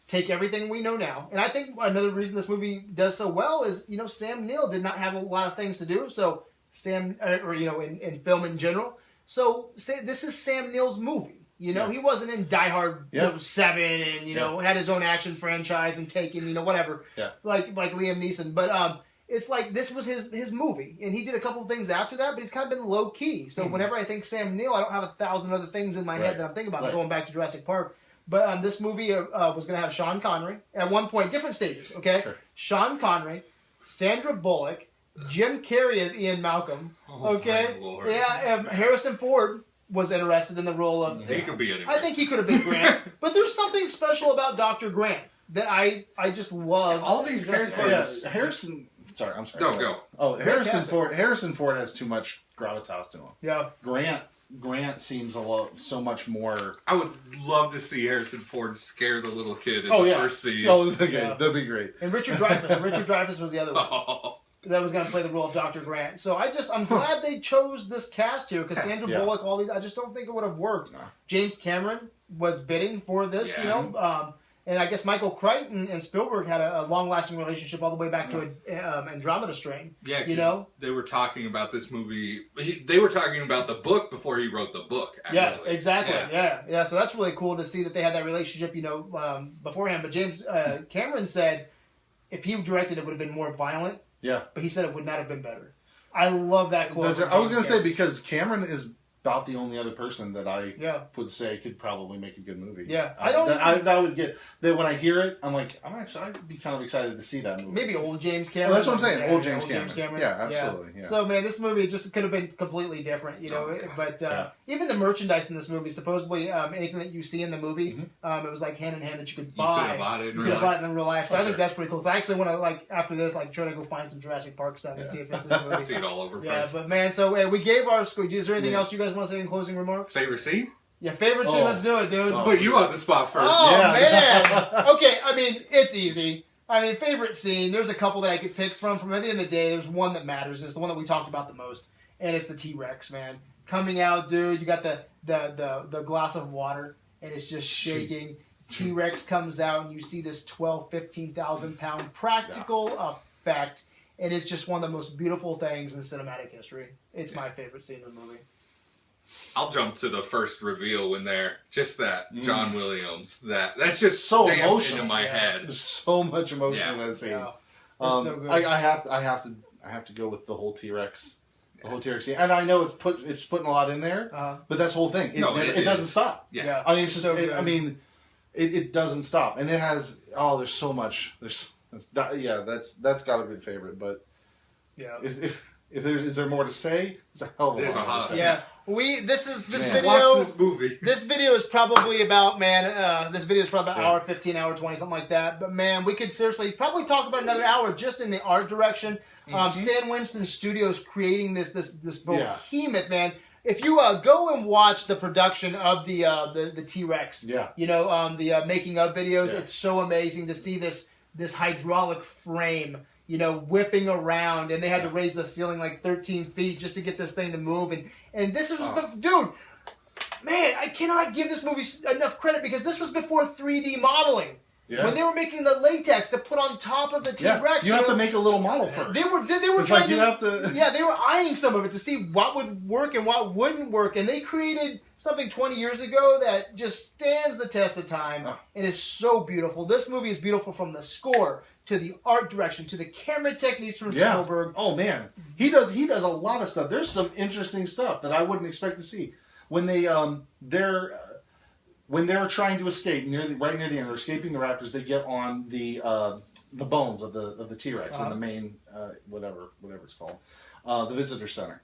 Take everything we know now. And I think another reason this movie does so well is, Sam Neill did not have a lot of things to do, so in film in general. So, this is Sam Neill's movie. He wasn't in Die Hard 7 and, had his own action franchise and Taken, whatever. Yeah. Like Liam Neeson. But it's like this was his movie. And he did a couple of things after that, but he's kind of been low key. So whenever I think Sam Neill, I don't have 1,000 other things in my head that I'm thinking about going back to Jurassic Park. But this movie was going to have Sean Connery at one point, different stages, okay? Sure. Sean Connery, Sandra Bullock, Jim Carrey as Ian Malcolm, okay? Yeah, Harrison Ford was interested in the role of... He could be anything. I think he could have been Grant. But there's something special about Dr. Grant that I just love. All these characters... Harrison... Sorry, I'm sorry. No, go. Oh, Harrison Ford has too much gravitas to him. Yeah. Grant seems so much more... I would love to see Harrison Ford scare the little kid in the first scene. Oh, okay. That'd be great. And Richard Dreyfuss was the other one. That was going to play the role of Dr. Grant. So I'm glad they chose this cast here, because Sandra Bullock, all these, I just don't think it would have worked. No. James Cameron was bidding for this, and I guess Michael Crichton and Spielberg had a long-lasting relationship all the way back to Andromeda Strain. Yeah, they were talking about this movie. They were talking about the book before he wrote the book. Actually. Yeah, exactly. Yeah. So that's really cool to see that they had that relationship, beforehand. But James Cameron said if he directed, it would have been more violent. Yeah. But he said it would not have been better. I love that quote. I was going to say, because Cameron is about the only other person that I would say could probably make a good movie. Yeah. I would get that when I hear it, I'm like, I'd be kind of excited to see that movie. Maybe old James Cameron. Well, that's what I'm saying. Old James Cameron. Yeah, absolutely. Yeah. So, man, this movie just could have been completely different, But even the merchandise in this movie, supposedly anything that you see in the movie, it was like hand in hand that you could buy. You could have bought it in real life. So I think that's pretty cool. So I actually want to, after this, try to go find some Jurassic Park stuff and see if it's in the movie. See it all over. Yeah, but man, so we gave our score. Is there anything else you guys want to say in closing remarks? Favorite scene? Yeah, favorite scene. Let's do it, dude. Let's put you on the spot first. Oh, man. Okay, it's easy. Favorite scene, there's a couple that I could pick from. From at the end of the day, there's one that matters. It's the one that we talked about the most. And it's the T-Rex, man. Coming out, dude. You got the glass of water, and it's just shaking. T-Rex comes out, and you see this 15,000 pound practical effect. And it's just one of the most beautiful things in cinematic history. It's my favorite scene in the movie. I'll jump to the first reveal when John Williams. That's just so emotional into my head. There's so much emotion in that scene. Yeah. So good. I have to go with the whole T-Rex. The whole T-Rex scene. And I know it's putting a lot in there, but that's the whole thing. It doesn't stop. Yeah. It's just it doesn't stop. And it has there's so much. That's got to be the favorite, but is there more to say? It's a hell of a lot. Yeah. This video. Watch this movie. This video is probably about hour 15, hour 20, something like that. But man, we could seriously probably talk about another hour just in the art direction. Stan Winston Studios creating this behemoth, man. if you go and watch the production of the T-Rex, the making of videos, it's so amazing to see this hydraulic frame, whipping around, and they had to raise the ceiling like 13 feet just to get this thing to move, and this is, dude, man, I cannot give this movie enough credit because this was before 3D modeling. Yeah. When they were making the latex to put on top of the T-Rex, you have to make a little model first. They were trying to. Yeah, they were eyeing some of it to see what would work and what wouldn't work, and they created something 20 years ago that just stands the test of time and is so beautiful. This movie is beautiful from the score to the art direction to the camera techniques from Spielberg. Oh man, he does a lot of stuff. There's some interesting stuff that I wouldn't expect to see when when they're trying to escape right near the end, they're escaping the raptors. They get on the bones of the T-Rex in the main whatever it's called, the visitor center.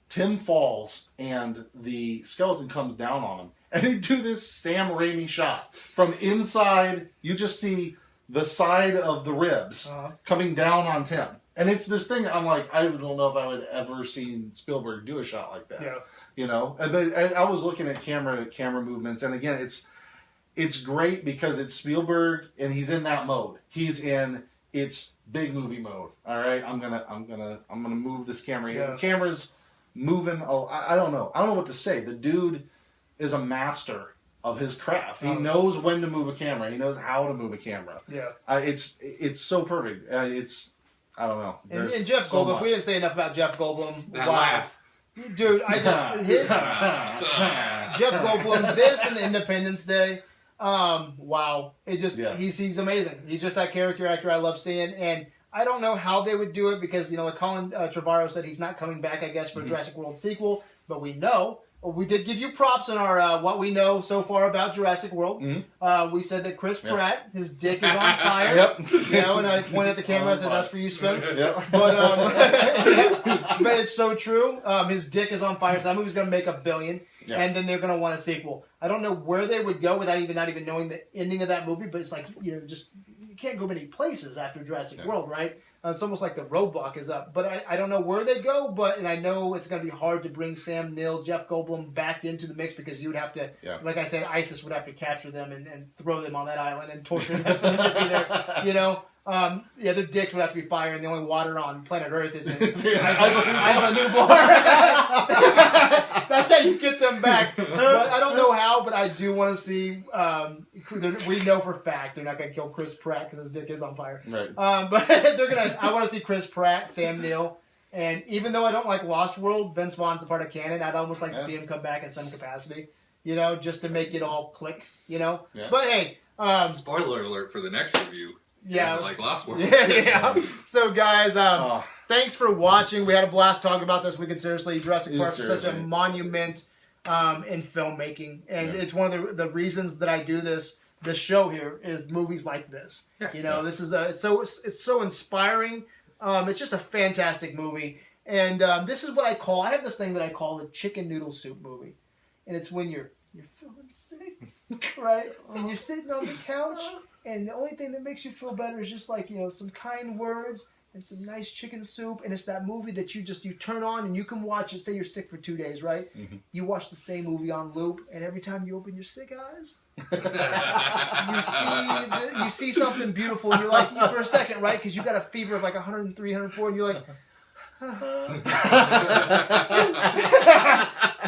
Tim falls and the skeleton comes down on him, and they do this Sam Raimi shot from inside. You just see the side of the ribs coming down on Tim, and it's this thing. I'm like, I don't know if I would ever seen Spielberg do a shot like that. Yeah. And I was looking at camera movements, and again, it's great because it's Spielberg, and he's in that mode. He's in it's big movie mode. All right, I'm gonna move this camera. Yeah. The camera's moving. Oh, I don't know what to say. The dude is a master of his craft. He knows when to move a camera. He knows how to move a camera. Yeah, it's so perfect. I don't know. And Jeff Goldblum. If we didn't say enough about Jeff Goldblum, that laugh. Dude, Jeff Goldblum, this and Independence Day, wow, he's amazing. He's just that character actor I love seeing, and I don't know how they would do it because like Colin Trevorrow said he's not coming back, I guess, for a Jurassic World sequel, but we know. We did give you props on our what we know so far about Jurassic World. We said that Chris Pratt, his dick is on fire. And I pointed at the camera and said, "That's for you, Spence." But it's so true. His dick is on fire. So that movie's going to make $1 billion, and then they're going to want a sequel. I don't know where they would go without not even knowing the ending of that movie. But it's like just you can't go many places after Jurassic World, right? It's almost like the roadblock is up. But I don't know where they go, and I know it's going to be hard to bring Sam Neill, Jeff Goldblum back into the mix because you would have to, like I said, ISIS would have to capture them and throw them on that island and torture them for them to be there, their dicks would have to be fire, and the only water on planet Earth is in Isla Nublar. That's how you get them back. But I don't know how, but I do want to see. We know for a fact they're not going to kill Chris Pratt because his dick is on fire. Right. But they're gonna. I want to see Chris Pratt, Sam Neill, and even though I don't like Lost World, Vince Vaughn's a part of canon. I'd almost like to see him come back in some capacity. Just to make it all click. Yeah. But hey. Spoiler alert for the next review. Yeah, like Lost World. Yeah. So, guys, thanks for watching. We had a blast talking about this. We could seriously, Jurassic Park is such a monument in filmmaking, and it's one of the reasons that I do this show here is movies like this. This is it's so inspiring. It's just a fantastic movie, and this is what I have this thing that I call the chicken noodle soup movie, and it's when you're feeling sick, right, and you're sitting on the couch. And the only thing that makes you feel better is just like, some kind words and some nice chicken soup. And it's that movie that you turn on and you can watch it. Say you're sick for 2 days, right? Mm-hmm. You watch the same movie on loop. And every time you open your sick eyes, you see something beautiful. And you're like, for a second, right? Because you got a fever of like 103, 104. And you're like,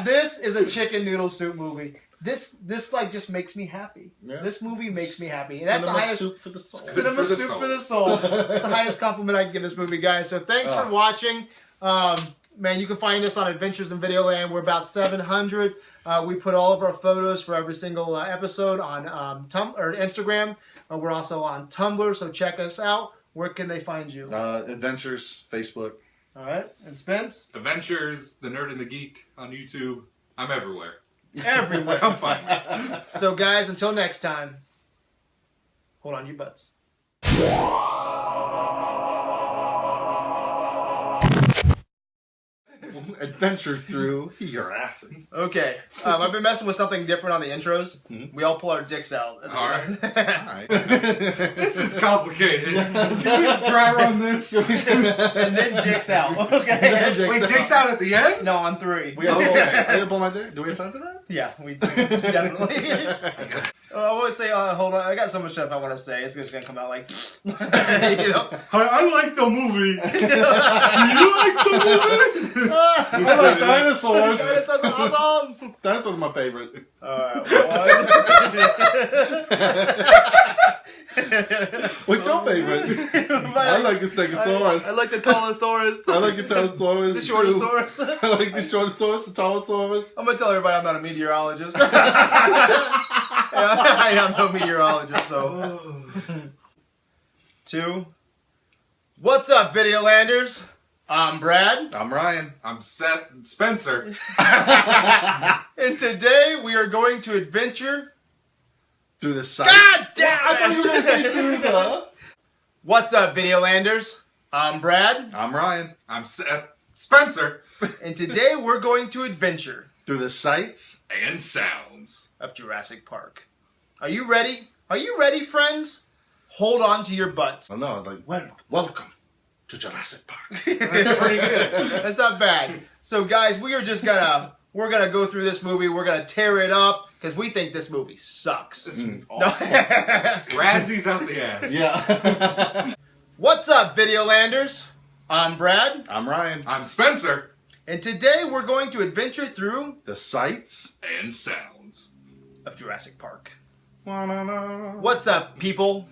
this is a chicken noodle soup movie. This just makes me happy. Yeah. This movie makes me happy. And Cinema that's the highest, soup for the soul. Cinema soup for the soul. That's the highest compliment I can give this movie, guys. So thanks for watching. Man, you can find us on Adventures in Videoland. We're about 700. We put all of our photos for every single episode on Instagram. We're also on Tumblr, so check us out. Where can they find you? Adventures, Facebook. All right. And Spence? Adventures, The Nerd and the Geek on YouTube. I'm everywhere. Everywhere. Come find me. So, guys, until next time, hold on your butts. adventure through Jurassic. Okay. I've been messing with something different on the intros. Mm-hmm. We all pull our dicks out. Alright. Alright. This is complicated. Can we dry run this? And then dicks out. Okay. Wait, dicks out at the end? No, on 3. We gotta pull, I gotta pull my dick. Do we have time for that? Yeah, we do. Definitely. I want to say, hold on. I got so much stuff I want to say. It's just going to come out like, you know. I like the movie. Do you like the movie? I like dinosaurs. That's awesome. Dinosaurs are my favorite. Alright, What's your favorite? I like the Stegosaurus. I like the Talosaurus. I like the Tyrannosaurus. The Shortosaurus. I like the Shortosaurus, the Talosaurus. I'm gonna tell everybody I'm not a meteorologist. I am no meteorologist, so. 2. What's up, Videolanders? I'm Brad. I'm Ryan. I'm Spencer. And today we are going to adventure Through the site. God damn! I thought you were going to say through the... What's up, Videolanders? I'm Brad. I'm Ryan. I'm Spencer. And today we're going to adventure Through the sights and sounds of Jurassic Park. Are you ready? Are you ready, friends? Hold on to your butts. Oh no, like, welcome to Jurassic Park. That's pretty good. That's not bad. So guys, we're gonna go through this movie. We're gonna tear it up because we think this movie sucks. This is No. awful. Razzies out the ass. Yeah. What's up, Videolanders? I'm Brad. I'm Ryan. I'm Spencer. And today we're going to adventure through The sights and sounds of Jurassic Park. What's What's up, people?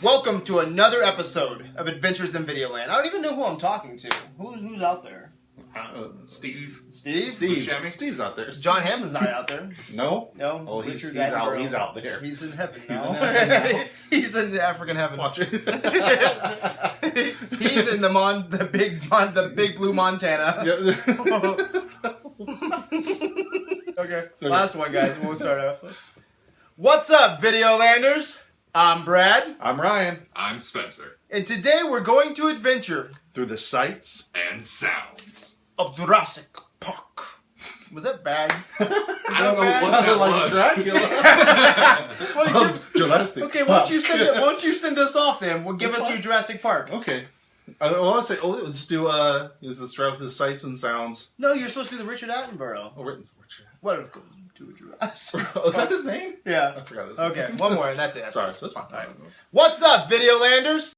Welcome to another episode of Adventures in Videoland. I don't even know who I'm talking to. Who's out there? Steve. Steve? Buscemi? Steve's out there. John Hammond's not out there. No? No. Oh, he's Richard out. Attenborough. He's out there. He's in heaven He's now. in heaven now. He's in African heaven. Watch it. He's in the big blue Montana. Okay. Last one, guys. We'll start off. What's up, Videolanders? I'm Brad. I'm Ryan. I'm Spencer. And today we're going to adventure Through the sights And sounds. of Jurassic Park. Was that bad? I don't know bad? what that Sounded like was. Dracula. Well, Of Jurassic okay, Park. won't you send us off then? Well, give That's us fine. your Jurassic Park. Okay. Well, let's say, let's do, is this throughout the sights and sounds? No, you're supposed to do the Richard Attenborough. Oh, Richard. Welcome to Jurassic. Oh, is that his name? Yeah. I forgot his name. Okay, one more and that's it. Sorry, so that's fine. What's up, Videolanders?